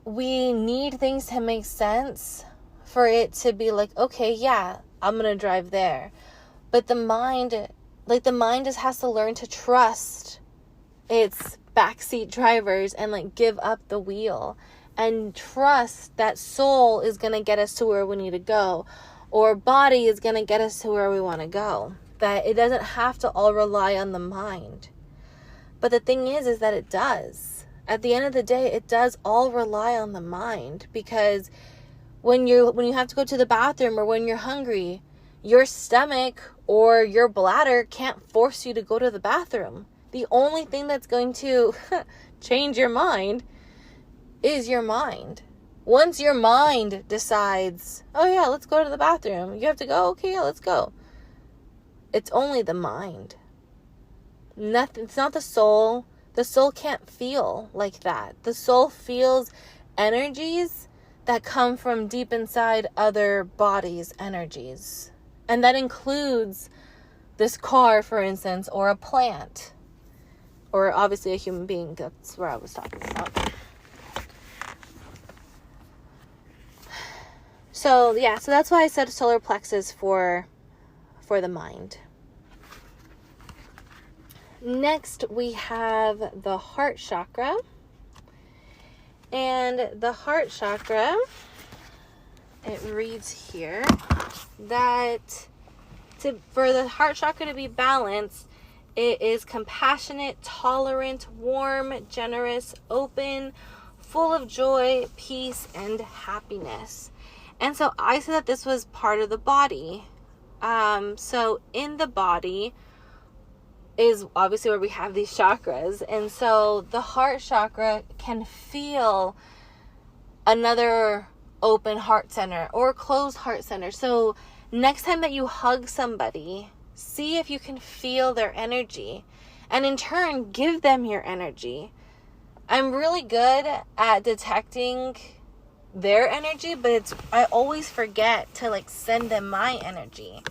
[SPEAKER 1] we need things to make sense for it to be like, okay, yeah, I'm going to drive there. But the mind just has to learn to trust its backseat drivers and like give up the wheel and trust that soul is going to get us to where we need to go, or body is going to get us to where we want to go. That it doesn't have to all rely on the mind. But the thing is that it does. At the end of the day, it does all rely on the mind, because when you have to go to the bathroom or when you're hungry, your stomach or your bladder can't force you to go to the bathroom. The only thing that's going to change your mind is your mind. Once your mind decides, oh yeah, let's go to the bathroom. You have to go? Okay, yeah, let's go. It's only the mind. Nothing. It's not the soul. The soul can't feel like that. The soul feels energies that come from deep inside other bodies' energies. And that includes this car, for instance, or a plant, or obviously a human being. That's where I was talking about. So yeah, so that's why I said solar plexus for the mind. Next, we have the heart chakra. And the heart chakra, it reads here that for the heart chakra to be balanced, it is compassionate, tolerant, warm, generous, open, full of joy, peace, and happiness. And so I said that this was part of the body. So in the body is obviously where we have these chakras. And so the heart chakra can feel another open heart center or closed heart center. So next time that you hug somebody, see if you can feel their energy, and in turn give them your energy. I'm really good at detecting their energy, but I always forget to send them my energy.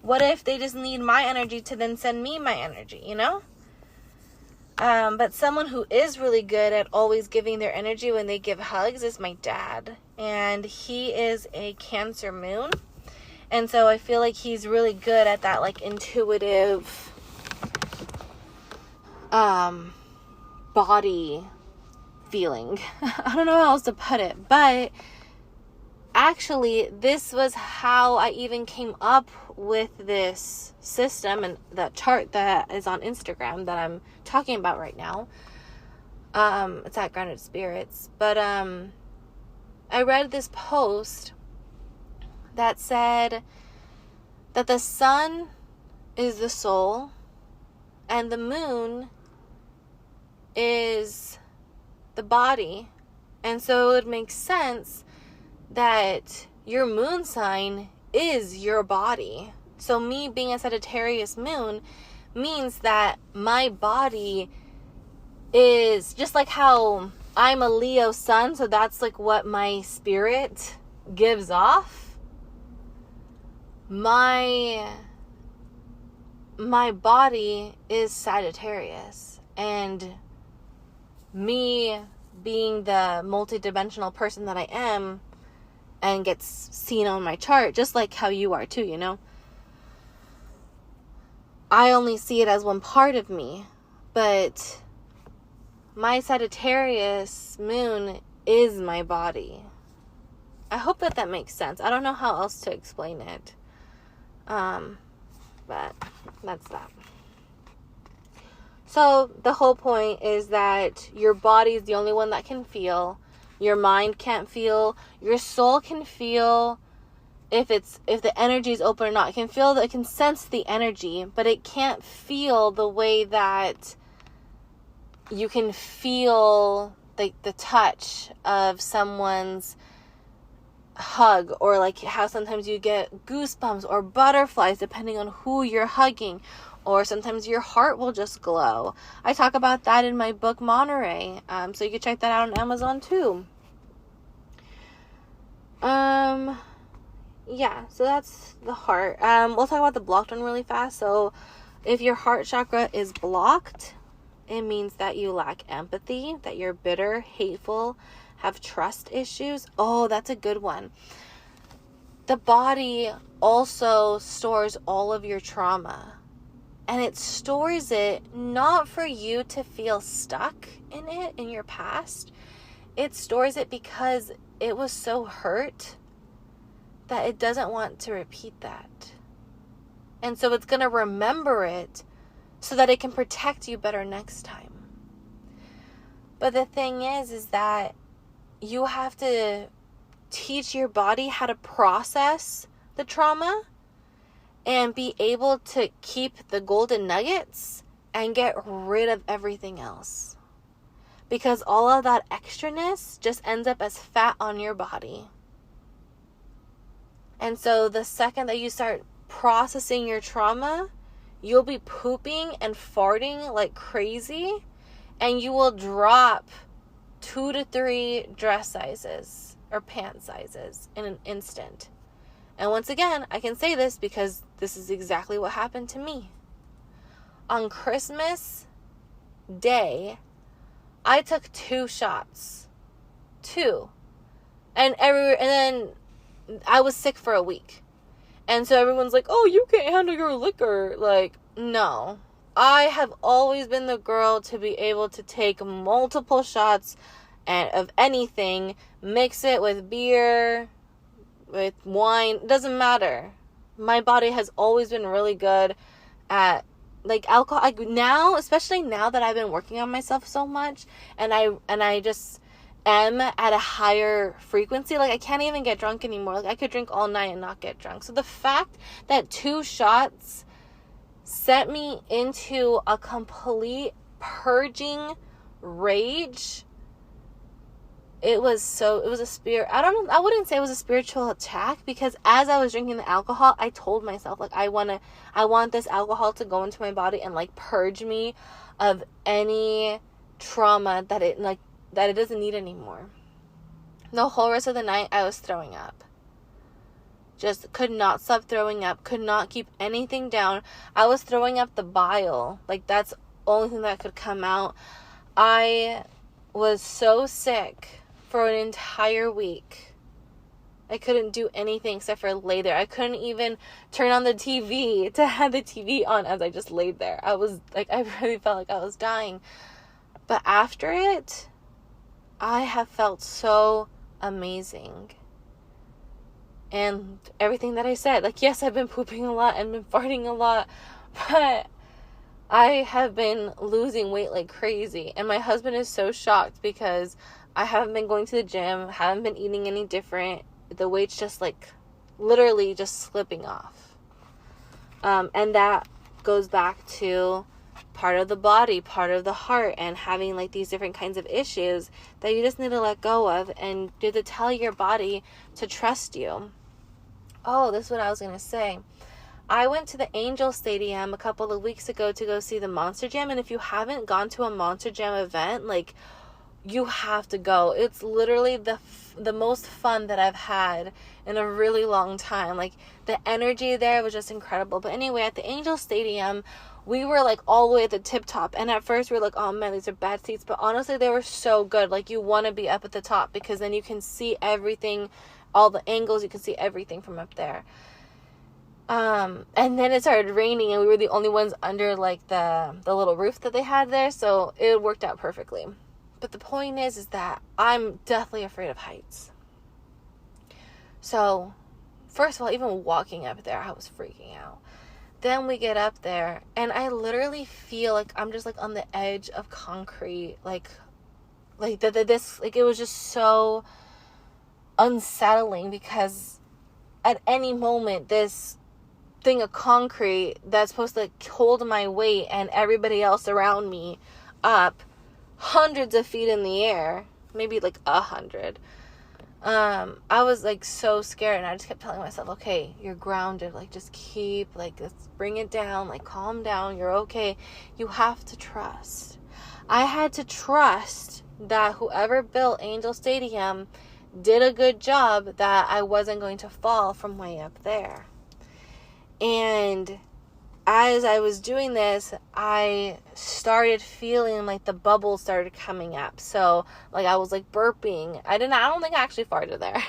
[SPEAKER 1] What if they just need my energy to then send me my energy, you know? But someone who is really good at always giving their energy when they give hugs is my dad. And he is a Cancer moon. And so I feel like he's really good at that intuitive body feeling. I don't know how else to put it, but actually this was how I even came up with this system and the chart that is on Instagram that I'm talking about right now. It's at Grounded Spirits. But I read this post that said that the sun is the soul and the moon is the body. And so it would make sense that your moon sign is your body. So me being a Sagittarius moon means that my body is just like how I'm a Leo sun, so that's what my spirit gives off. My body is Sagittarius, and me being the multidimensional person that I am and gets seen on my chart, just like how you are too, you know? I only see it as one part of me, but my Sagittarius moon is my body. I hope that makes sense. I don't know how else to explain it. But that's that. So the whole point is that your body is the only one that can feel. Your mind can't feel. Your soul can feel if the energy is open or not. It can feel that, it can sense the energy, but it can't feel the way that you can feel the touch of someone's hug, or how sometimes you get goosebumps or butterflies depending on who you're hugging, or sometimes your heart will just glow. I talk about that in my book Monterey, so you can check that out on Amazon too. Yeah, so that's the heart. We'll talk about the blocked one really fast. So if your heart chakra is blocked, it means that you lack empathy, that you're bitter, hateful, have trust issues. Oh, that's a good one. The body also stores all of your trauma, and it stores it not for you to feel stuck in it in your past. It stores it because it was so hurt that it doesn't want to repeat that. And so it's going to remember it so that it can protect you better next time. But the thing is that you have to teach your body how to process the trauma and be able to keep the golden nuggets and get rid of everything else. Because all of that extraness just ends up as fat on your body. And so the second that you start processing your trauma, you'll be pooping and farting like crazy, and you will drop 2 to 3 dress sizes or pant sizes in an instant. And once again, I can say this because this is exactly what happened to me. On Christmas Day, I took 2 shots. 2. And then I was sick for a week. And so everyone's like, oh, you can't handle your liquor. Like, no. I have always been the girl to be able to take multiple shots of anything, mix it with beer, with wine, it doesn't matter. My body has always been really good at like alcohol. Now, especially now that I've been working on myself so much, and I just am at a higher frequency, like I can't even get drunk anymore. Like I could drink all night and not get drunk. So the fact that 2 shots sent me into a complete purging rage, it was a spirit. I wouldn't say it was a spiritual attack, because as I was drinking the alcohol, I told myself, like, I want this alcohol to go into my body and like purge me of any trauma that it doesn't need anymore. The whole rest of the night, I was throwing up. Just could not stop throwing up, could not keep anything down. I was throwing up the bile. Like, that's the only thing that could come out. I was so sick for an entire week. I couldn't do anything except for lay there. I couldn't even turn on the TV to have the TV on as I just laid there. I was like, I really felt like I was dying. But after it, I have felt so amazing. And everything that I said, like, yes, I've been pooping a lot and been farting a lot, but I have been losing weight like crazy. And my husband is so shocked because I haven't been going to the gym, haven't been eating any different. The weight's just like literally just slipping off. And that goes back to part of the body, part of the heart, and having like these different kinds of issues that you just need to let go of, and you have to tell your body to trust you. Oh, this is what I was going to say. I went to the Angel Stadium a couple of weeks ago to go see the Monster Jam. And if you haven't gone to a Monster Jam event, like, you have to go. It's literally the most fun that I've had in a really long time. Like, the energy there was just incredible. But anyway, at the Angel Stadium, we were like all the way at the tip top. And at first we were like, oh man, these are bad seats. But honestly, they were so good. Like, you want to be up at the top because then you can see everything, all the angles, you can see everything from up there. And then it started raining and we were the only ones under like the little roof that they had there. So it worked out perfectly. But the point is that I'm deathly afraid of heights. So first of all, even walking up there, I was freaking out. Then we get up there and I literally feel like I'm just like on the edge of concrete. Like it was just so unsettling because at any moment this thing of concrete that's supposed to hold my weight and everybody else around me up hundreds of feet in the air, maybe like 100. I was like so scared, and I just kept telling myself, okay, you're grounded, like just keep, like, let's bring it down, like calm down, you're okay. You have to trust. I had to trust that whoever built Angel Stadium did a good job, that I wasn't going to fall from way up there. And as I was doing this, I started feeling like the bubbles started coming up. So like I was like burping. I don't think I actually farted there.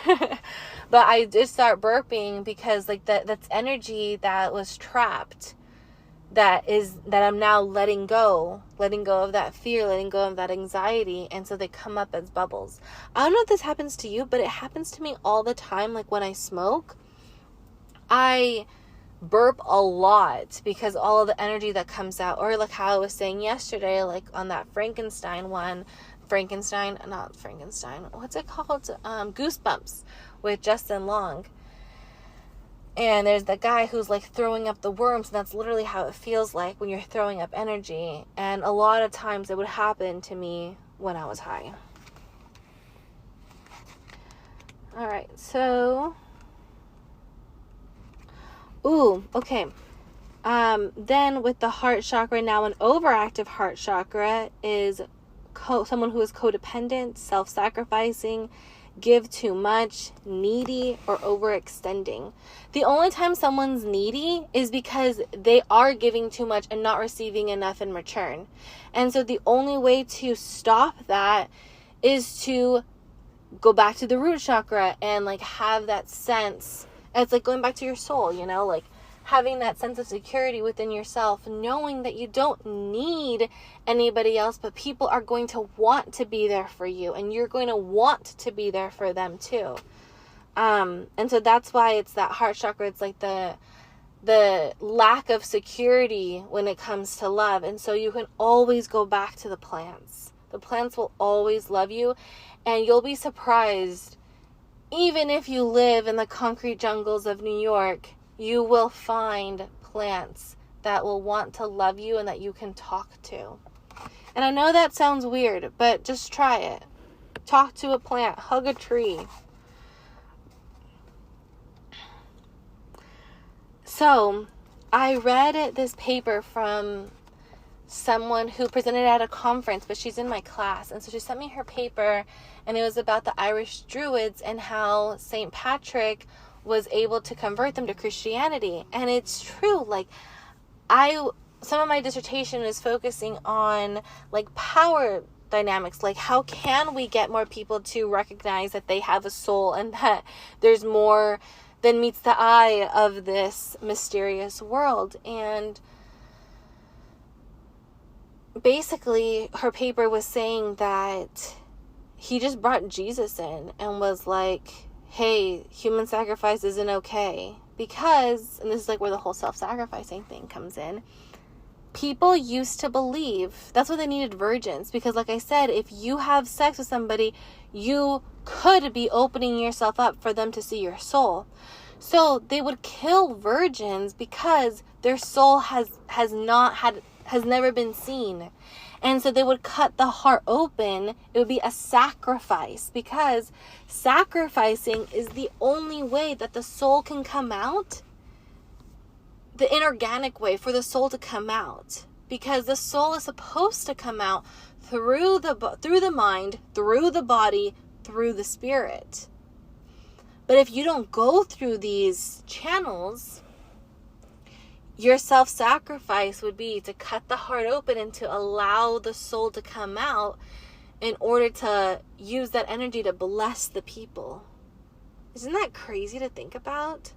[SPEAKER 1] But I did start burping because like that's energy that was trapped, that I'm now letting go of that fear, letting go of that anxiety. And so they come up as bubbles. I don't know if this happens to you, but it happens to me all the time. Like when I smoke, I burp a lot because all of the energy that comes out, or like how I was saying yesterday, like on that Frankenstein one, what's it called? Goosebumps with Justin Long. And there's the guy who's like throwing up the worms, and that's literally how it feels like when you're throwing up energy. And a lot of times it would happen to me when I was high. All right, so okay. Then with the heart chakra, now an overactive heart chakra is someone who is codependent, self-sacrificing, give too much, needy, or overextending. The only time someone's needy is because they are giving too much and not receiving enough in return. And so the only way to stop that is to go back to the root chakra and like have that sense. It's like going back to your soul, you know, like having that sense of security within yourself, knowing that you don't need anybody else, but people are going to want to be there for you, and you're going to want to be there for them too. And so that's why it's that heart chakra. It's like the lack of security when it comes to love. And so you can always go back to the plants. The plants will always love you, and you'll be surprised. Even if you live in the concrete jungles of New York, you will find plants that will want to love you and that you can talk to. And I know that sounds weird, but just try it. Talk to a plant, hug a tree. So, I read this paper from someone who presented at a conference, but she's in my class. And so she sent me her paper, and it was about the Irish Druids and how St. Patrick was able to convert them to Christianity. And it's true. Like, some of my dissertation is focusing on like power dynamics. Like, how can we get more people to recognize that they have a soul and that there's more than meets the eye of this mysterious world? And basically her paper was saying that he just brought Jesus in and was like, hey, human sacrifice isn't okay. Because, and this is like where the whole self-sacrificing thing comes in, people used to believe that's why they needed virgins. Because like I said, if you have sex with somebody, you could be opening yourself up for them to see your soul. So they would kill virgins because their soul has never been seen. And so they would cut the heart open. It would be a sacrifice, because sacrificing is the only way that the soul can come out, the inorganic way for the soul to come out. Because the soul is supposed to come out through the mind, through the body, through the spirit. But if you don't go through these channels, your self-sacrifice would be to cut the heart open and to allow the soul to come out in order to use that energy to bless the people. Isn't that crazy to think about?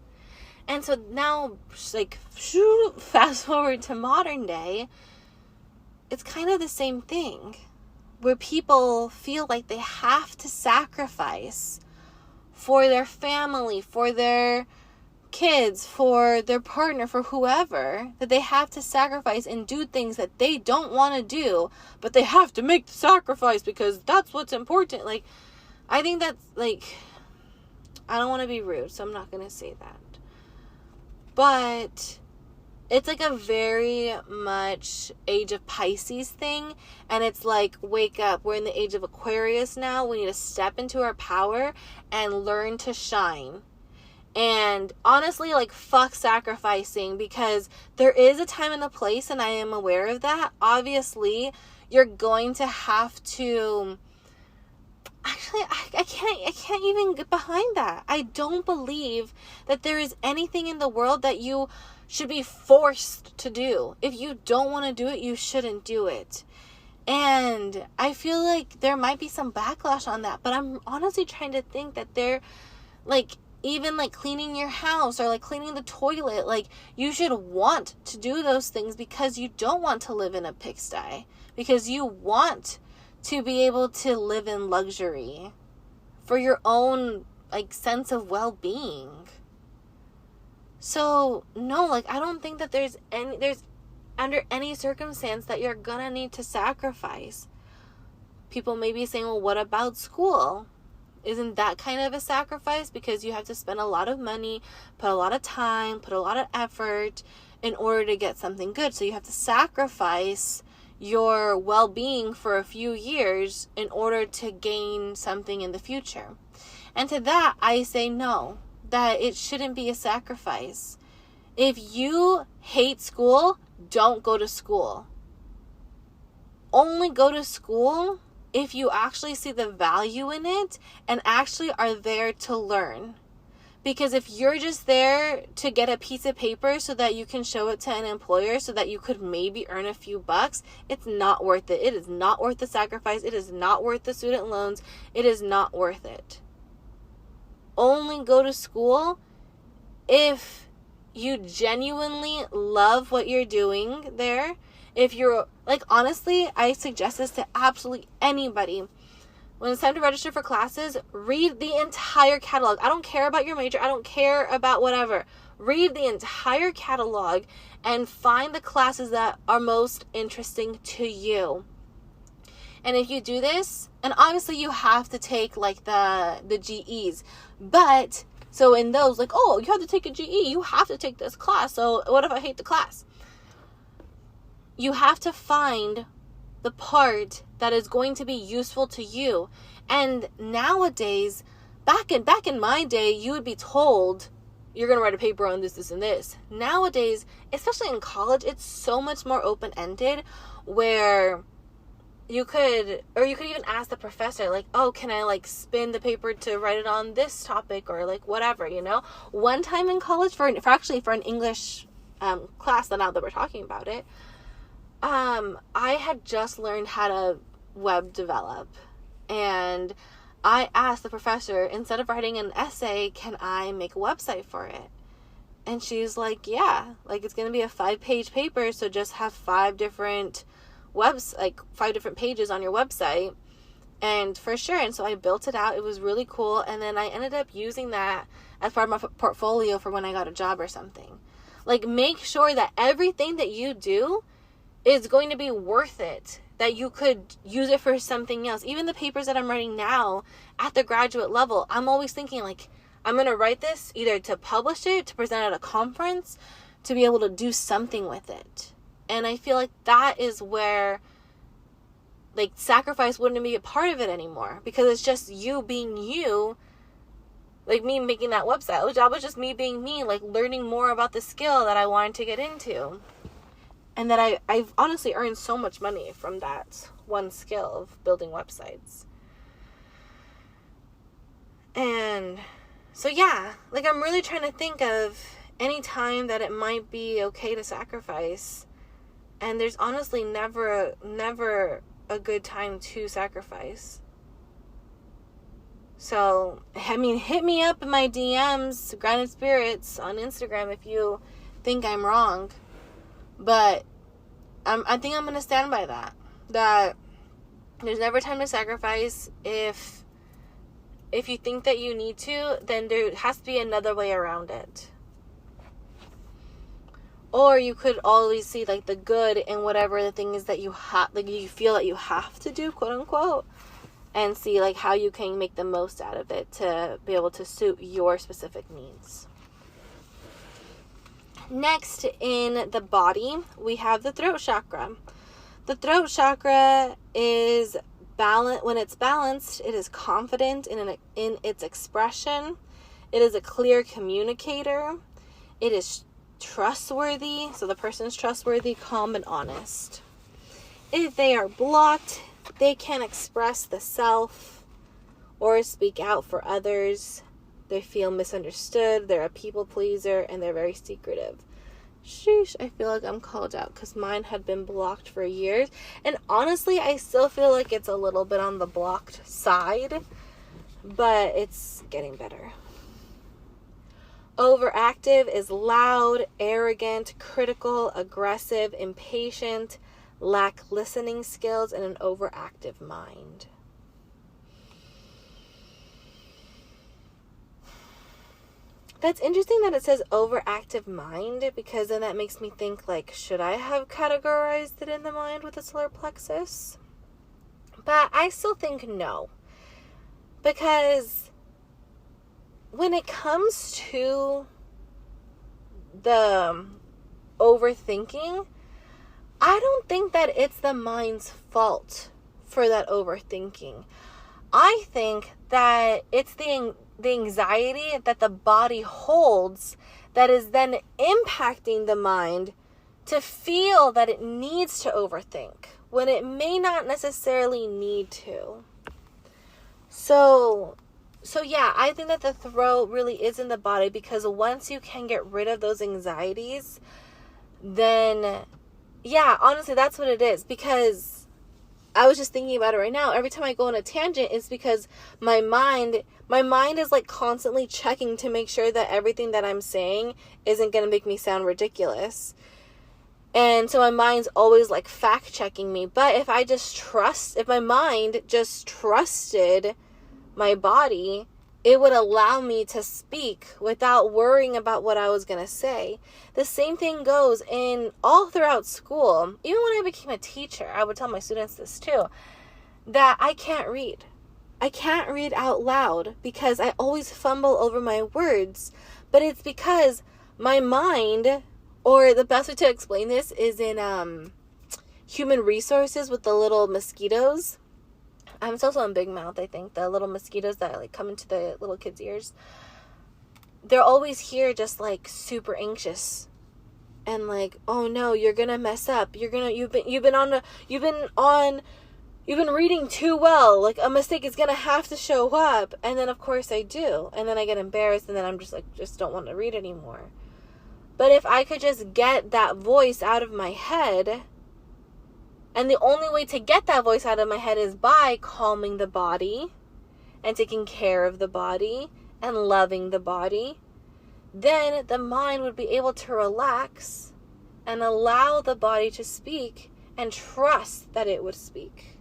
[SPEAKER 1] And so now, like, fast forward to modern day, it's kind of the same thing, where people feel like they have to sacrifice for their family, for their kids, for their partner, for whoever, that they have to sacrifice and do things that they don't want to do, but they have to make the sacrifice because that's what's important. Like, I think that's like, I don't want to be rude, so I'm not going to say that. But it's like a very much age of Pisces thing. And it's like, wake up. We're in the age of Aquarius now. We need to step into our power and learn to shine. And honestly, like, fuck sacrificing, because there is a time and a place, and I am aware of that. Obviously, you're going to have to... Actually, I can't even get behind that. I don't believe that there is anything in the world that you should be forced to do. If you don't want to do it, you shouldn't do it. And I feel like there might be some backlash on that, but I'm honestly trying to think that they're, like, even like cleaning your house or like cleaning the toilet, like, you should want to do those things because you don't want to live in a pigsty, because you want to be able to live in luxury for your own, like, sense of well-being. So no, like, I don't think that there's under any circumstance that you're gonna need to sacrifice, People may be saying, well, what about school? Isn't that kind of a sacrifice? Because you have to spend a lot of money, put a lot of time, put a lot of effort in order to get something good. So you have to sacrifice your well-being for a few years in order to gain something in the future. And to that, I say no, that it shouldn't be a sacrifice. If you hate school, don't go to school. Only go to school if you actually see the value in it and actually are there to learn. Because if you're just there to get a piece of paper so that you can show it to an employer so that you could maybe earn a few bucks, it's not worth it. It is not worth the sacrifice. It is not worth the student loans. It is not worth it. Only go to school if you genuinely love what you're doing there. If you're, like, honestly, I suggest this to absolutely anybody. When it's time to register for classes, read the entire catalog. I don't care about your major. I don't care about whatever. Read the entire catalog and find the classes that are most interesting to you. And if you do this, and obviously you have to take like the GEs, but so in those, like, oh, you have to take a GE, you have to take this class. So what if I hate the class? You have to find the part that is going to be useful to you. And nowadays, back in my day, you would be told you're going to write a paper on this, and this. Nowadays, especially in college, it's so much more open-ended where you could even ask the professor, like, oh, can I like spin the paper to write it on this topic or like whatever, you know? One time in college for an English class, now that we're talking about it, I had just learned how to web develop, and I asked the professor, instead of writing an essay, can I make a website for it? And she's like, yeah, like it's going to be a 5-page paper. So just have 5 different 5 different pages on your website. And for sure. And so I built it out. It was really cool. And then I ended up using that as part of my portfolio for when I got a job or something. Like, make sure that everything that you do is going to be worth it, that you could use it for something else. Even the papers that I'm writing now at the graduate level, I'm always thinking like, I'm going to write this either to publish it, to present at a conference, to be able to do something with it. And I feel like that is where like sacrifice wouldn't be a part of it anymore, because it's just you being you. Like me making that website, that was just me being me, like learning more about the skill that I wanted to get into. And that I've honestly earned so much money from that one skill of building websites. And so yeah, like I'm really trying to think of any time that it might be okay to sacrifice. And there's honestly never a good time to sacrifice. So, I mean, hit me up in my DMs, Grounded Spirits, on Instagram if you think I'm wrong. But I think I'm going to stand by that. That there's never time to sacrifice. If you think that you need to, then there has to be another way around it. Or you could always see like the good in whatever the thing is that you like you feel that you have to do, quote unquote, and see like how you can make the most out of it to be able to suit your specific needs. Next in the body, we have the throat chakra. The throat chakra is when it's balanced, it is confident in its expression. It is a clear communicator. It is trustworthy. So the person is trustworthy, calm, and honest. If they are blocked, they can't express the self or speak out for others. They feel misunderstood, they're a people pleaser, and they're very secretive. Sheesh, I feel like I'm called out because mine had been blocked for years. And honestly, I still feel like it's a little bit on the blocked side, but it's getting better. Overactive is loud, arrogant, critical, aggressive, impatient, lack listening skills, and an overactive mind. That's interesting that it says overactive mind, because then that makes me think like, should I have categorized it in the mind with the solar plexus? But I still think no. Because when it comes to the overthinking, I don't think that it's the mind's fault for that overthinking. I think that it's the anxiety that the body holds that is then impacting the mind to feel that it needs to overthink when it may not necessarily need to. So yeah, I think that the throat really is in the body, because once you can get rid of those anxieties, then yeah, honestly, that's what it is. Because I was just thinking about it right now. Every time I go on a tangent, it's because my mind is like constantly checking to make sure that everything that I'm saying isn't going to make me sound ridiculous. And so my mind's always like fact checking me. But if my mind just trusted my body, it would allow me to speak without worrying about what I was going to say. The same thing goes in all throughout school. Even when I became a teacher, I would tell my students this too, that I can't read. I can't read out loud because I always fumble over my words. But it's because my mind, or the best way to explain this is in human resources with the little mosquitoes. It's also in Big Mouth, I think. The little mosquitoes that like come into the little kids' ears. They're always here just like super anxious. And like, oh no, you're gonna mess up. You've been reading too well. Like a mistake is gonna have to show up. And then of course I do. And then I get embarrassed and then I'm just don't want to read anymore. But if I could just get that voice out of my head, and the only way to get that voice out of my head is by calming the body and taking care of the body and loving the body, then the mind would be able to relax and allow the body to speak and trust that it would speak.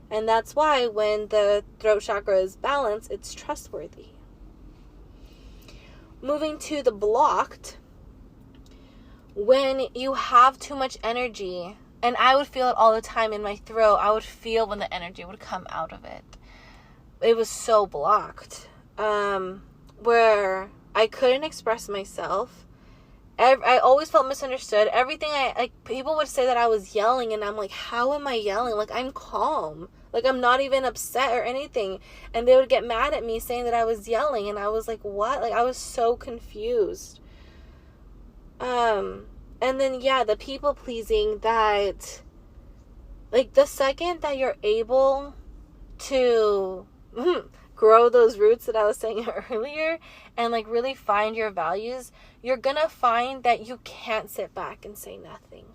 [SPEAKER 1] And that's why when the throat chakra is balanced, it's trustworthy. Moving to the blocked, when you have too much energy, and I would feel it all the time in my throat. I would feel when the energy would come out of it. It was so blocked. Where I couldn't express myself. I always felt misunderstood. Everything people would say that I was yelling, and I'm like, how am I yelling? Like, I'm calm. Like, I'm not even upset or anything. And they would get mad at me saying that I was yelling, and I was like, what? Like, I was so confused. And then, yeah, the people pleasing that, like, the second that you're able to grow those roots that I was saying earlier and, like, really find your values, you're gonna find that you can't sit back and say nothing.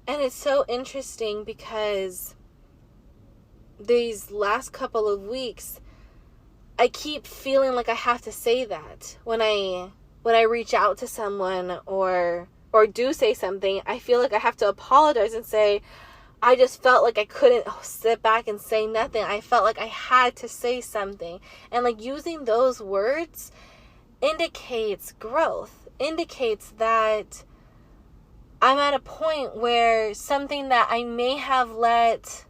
[SPEAKER 1] And it's so interesting because these last couple of weeks, I keep feeling like I have to say that when I reach out to someone or do say something. I feel like I have to apologize and say, I just felt like I couldn't sit back and say nothing. I felt like I had to say something. And like using those words indicates growth, indicates that I'm at a point where something that I may have let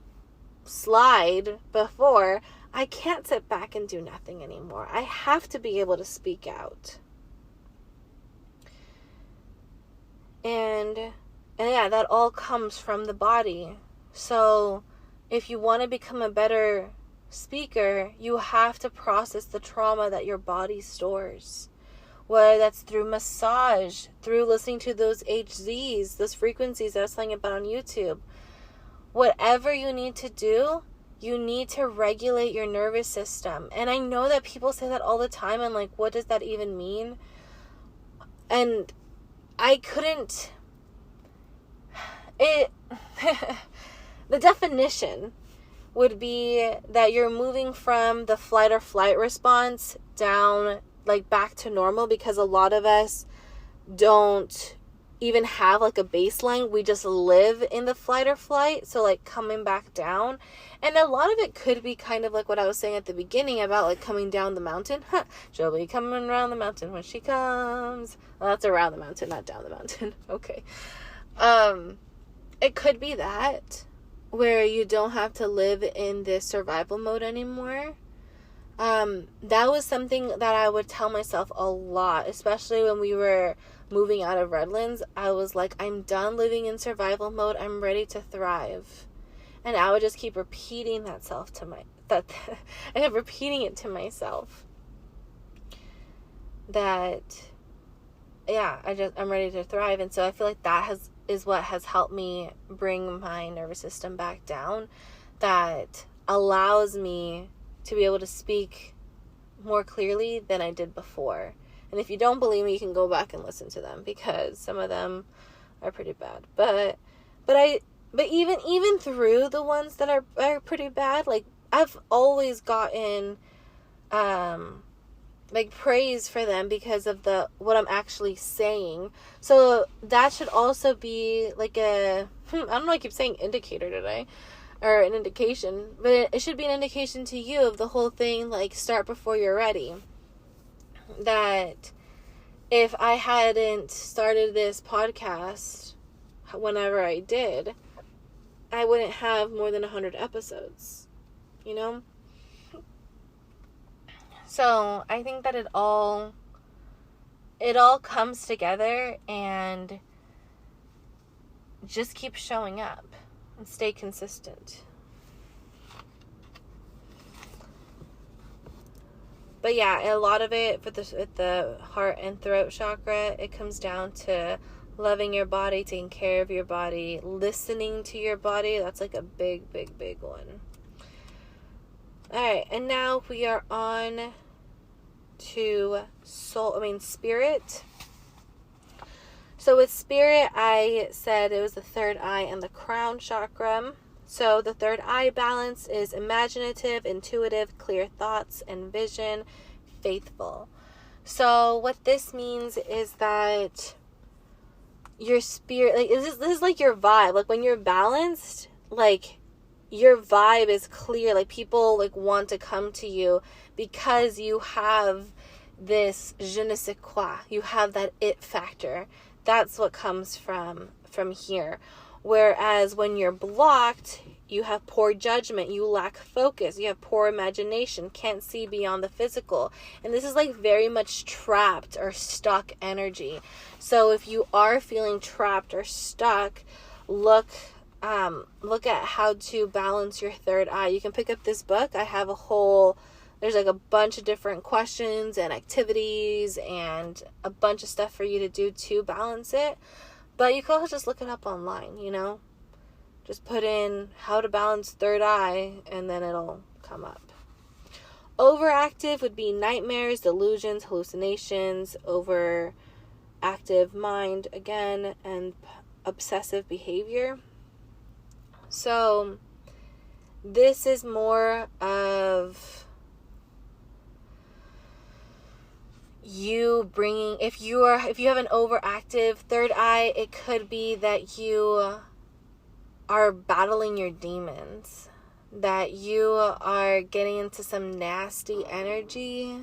[SPEAKER 1] slide before, I can't sit back and do nothing anymore. I have to be able to speak out. And yeah, that all comes from the body. So if you want to become a better speaker, you have to process the trauma that your body stores. Whether that's through massage, through listening to those HZs, those frequencies that I was telling you about on YouTube. Whatever you need to do, you need to regulate your nervous system. And I know that people say that all the time, and like, what does that even mean? And I couldn't, the definition would be that you're moving from the fight or flight response down, like back to normal, because a lot of us don't even have like a baseline. We just live in the fight or flight. So like coming back down, and a lot of it could be kind of like what I was saying at the beginning about like coming down the mountain. She'll be coming around the mountain when she comes. Well, that's around the mountain, not down the mountain. Okay. It could be that, where you don't have to live in this survival mode anymore. That was something that I would tell myself a lot, especially when we were moving out of Redlands. I was like, I'm done living in survival mode. I'm ready to thrive. And I would just keep repeating I kept repeating it to myself. That, yeah, I'm ready to thrive. And so I feel like that is what has helped me bring my nervous system back down. That allows me to be able to speak more clearly than I did before. And if you don't believe me, you can go back and listen to them, because some of them are pretty bad. But even through the ones that are pretty bad, like, I've always gotten like praise for them because of what I'm actually saying. So that should also be like I don't know, I keep saying indicator today, or an indication, but it should be an indication to you of the whole thing, like, start before you're ready. That if I hadn't started this podcast whenever I did, I wouldn't have more than 100 episodes, you know? So I think that it all comes together, and just keep showing up and stay consistent. But yeah, a lot of it with the heart and throat chakra, it comes down to loving your body, taking care of your body, listening to your body. That's like a big, big, big one. All right, and now we are on to spirit. So with spirit, I said it was the third eye and the crown chakra. So the third eye balance is imaginative, intuitive, clear thoughts and vision, faithful. So what this means is that your spirit, like, this is like your vibe. Like, when you're balanced, like, your vibe is clear. Like, people, like, want to come to you because you have this je ne sais quoi. You have that it factor. That's what comes from here. Whereas when you're blocked, you have poor judgment, you lack focus, you have poor imagination, can't see beyond the physical. And this is like very much trapped or stuck energy. So if you are feeling trapped or stuck, look at how to balance your third eye. You can pick up this book. I have there's like a bunch of different questions and activities and a bunch of stuff for you to do to balance it. But you can also just look it up online, you know? Just put in how to balance third eye, and then it'll come up. Overactive would be nightmares, delusions, hallucinations, overactive mind, again, and obsessive behavior. So this is more of you bringing, if you have an overactive third eye, it could be that you are battling your demons, that you are getting into some nasty energy,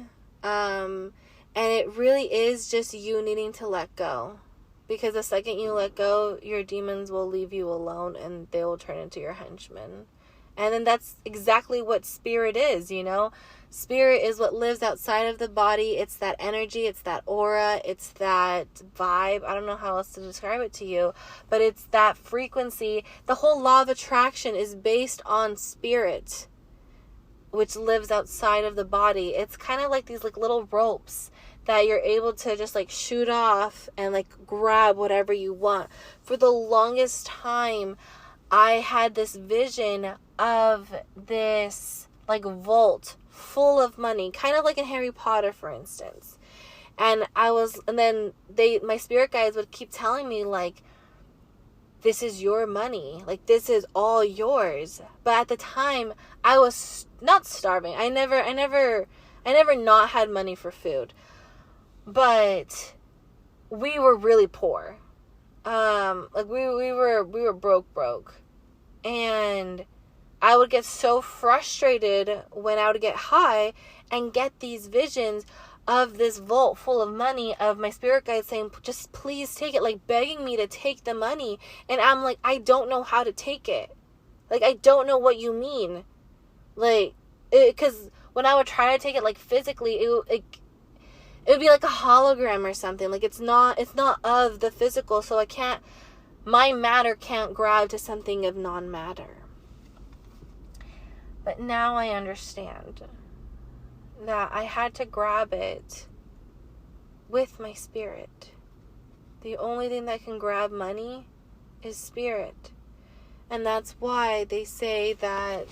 [SPEAKER 1] and it really is just you needing to let go, because the second you let go, your demons will leave you alone and they will turn into your henchmen. And then that's exactly what spirit is, you know? Spirit is what lives outside of the body. It's that energy, it's that aura, it's that vibe. I don't know how else to describe it to you, but it's that frequency. The whole law of attraction is based on spirit, which lives outside of the body. It's kind of like these like little ropes that you're able to just like shoot off and like grab whatever you want. For the longest time, I had this vision of this like vault full of money, kind of like in Harry Potter, for instance. And then my spirit guides would keep telling me, like, this is your money, like, this is all yours. But at the time, I was not starving. I never not had money for food, but we were really poor. Like we were broke, and I would get so frustrated when I would get high and get these visions of this vault full of money, of my spirit guide saying, just please take it, like begging me to take the money. And I'm like, I don't know how to take it. Like, I don't know what you mean. Like, because when I would try to take it, like, physically, it would be like a hologram or something. Like, it's not of the physical, so my matter can't grab to something of non-matter. But now I understand that I had to grab it with my spirit. The only thing that can grab money is spirit. And that's why they say that,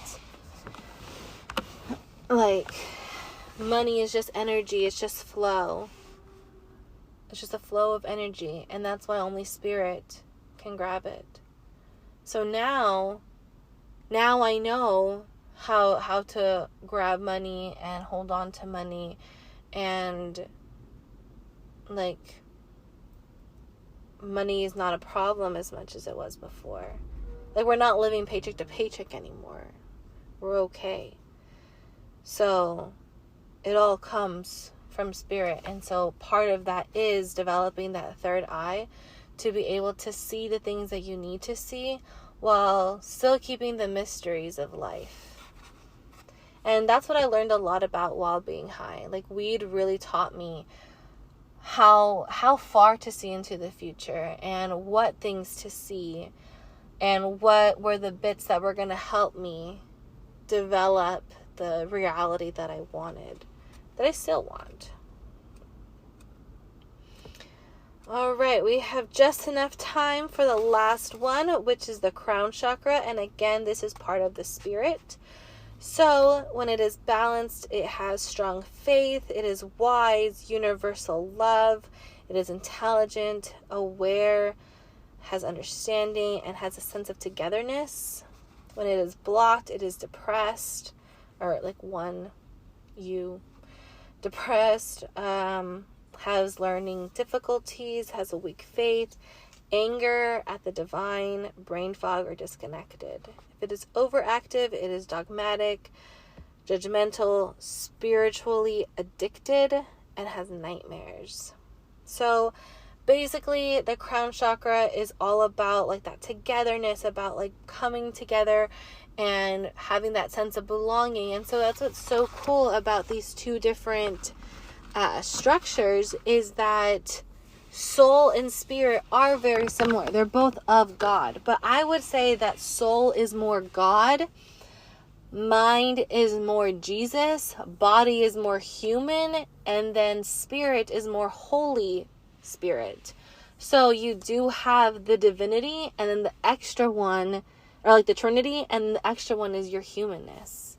[SPEAKER 1] like, money is just energy. It's just flow. It's just a flow of energy. And that's why only spirit can grab it. So now I know how to grab money and hold on to money, and, like, money is not a problem as much as it was before. Like, we're not living paycheck to paycheck anymore. We're okay. So it all comes from spirit. And so part of that is developing that third eye to be able to see the things that you need to see while still keeping the mysteries of life. And that's what I learned a lot about while being high. Like, weed really taught me how far to see into the future and what things to see and what were the bits that were going to help me develop the reality that I wanted, that I still want. All right, we have just enough time for the last one, which is the crown chakra. And again, this is part of the spirit. So when it is balanced, it has strong faith, it is wise, universal love, it is intelligent, aware, has understanding, and has a sense of togetherness. When it is blocked, it is depressed, or like depressed, has learning difficulties, has a weak faith, anger at the divine, brain fog, or disconnected. If it is overactive, it is dogmatic, judgmental, spiritually addicted, and has nightmares. So basically, the crown chakra is all about, like, that togetherness, about, like, coming together and having that sense of belonging. And so that's what's so cool about these two different structures, is that soul and spirit are very similar. They're both of God. But I would say that soul is more God, mind is more Jesus, body is more human, and then spirit is more Holy Spirit. So you do have the divinity, and then the extra one, or like the Trinity, and the extra one is your humanness,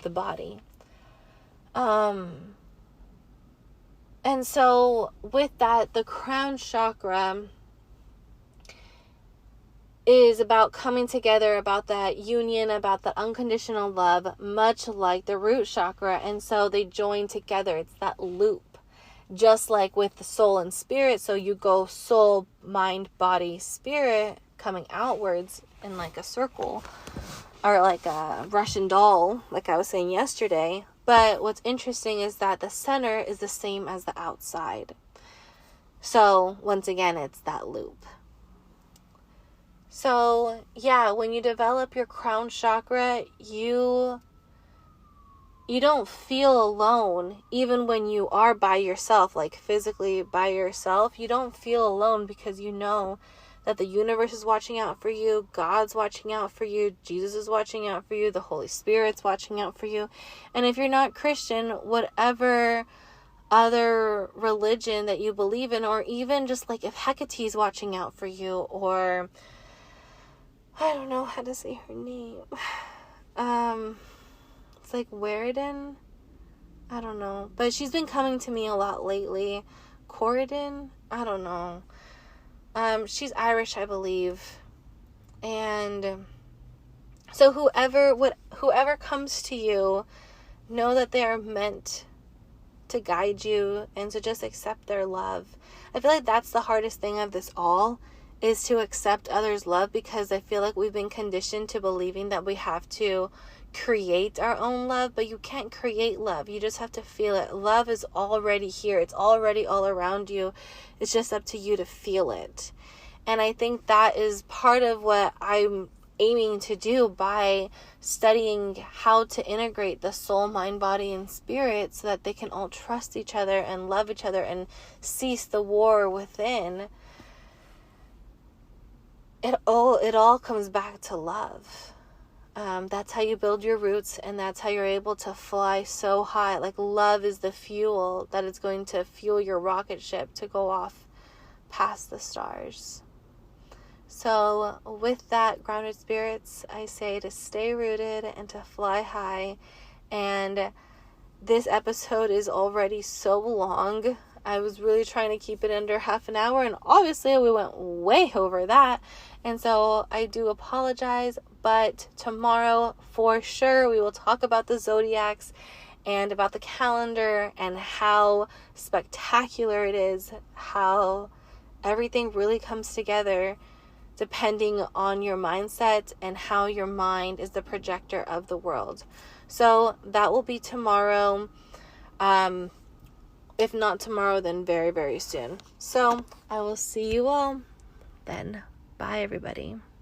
[SPEAKER 1] the body. And so with that, the crown chakra is about coming together, about that union, about that unconditional love, much like the root chakra. And so they join together. It's that loop, just like with the soul and spirit. So you go soul, mind, body, spirit, coming outwards in like a circle, or like a Russian doll, like I was saying yesterday. But what's interesting is that the center is the same as the outside. So once again, it's that loop. So yeah, when you develop your crown chakra, you don't feel alone. Even when you are by yourself, like physically by yourself, you don't feel alone, because you know that the universe is watching out for you, God's watching out for you, Jesus is watching out for you, the Holy Spirit's watching out for you. And if you're not Christian, whatever other religion that you believe in, or even just like if Hecate's watching out for you, or I don't know how to say her name. It's like Weridan. I don't know. But she's been coming to me a lot lately. Corridon? I don't know. She's Irish, I believe. And so whoever comes to you, know that they are meant to guide you, and to just accept their love. I feel like that's the hardest thing of this all, is to accept others' love, because I feel like we've been conditioned to believing that we have to create our own love, but you can't create love. You just have to feel it. Love is already here. It's already all around you. It's just up to you to feel it. And I think that is part of what I'm aiming to do by studying how to integrate the soul, mind, body, and spirit so that they can all trust each other and love each other and cease the war within. It all comes back to love. That's how you build your roots, and that's how you're able to fly so high. Like, love is the fuel that is going to fuel your rocket ship to go off past the stars. So with that, grounded spirits, I say to stay rooted and to fly high. And this episode is already so long. I was really trying to keep it under half an hour, and obviously we went way over that. And so I do apologize, but tomorrow for sure we will talk about the zodiacs and about the calendar and how spectacular it is, how everything really comes together depending on your mindset and how your mind is the projector of the world. So that will be tomorrow. If not tomorrow, then very, very soon. So I will see you all then. Bye, everybody.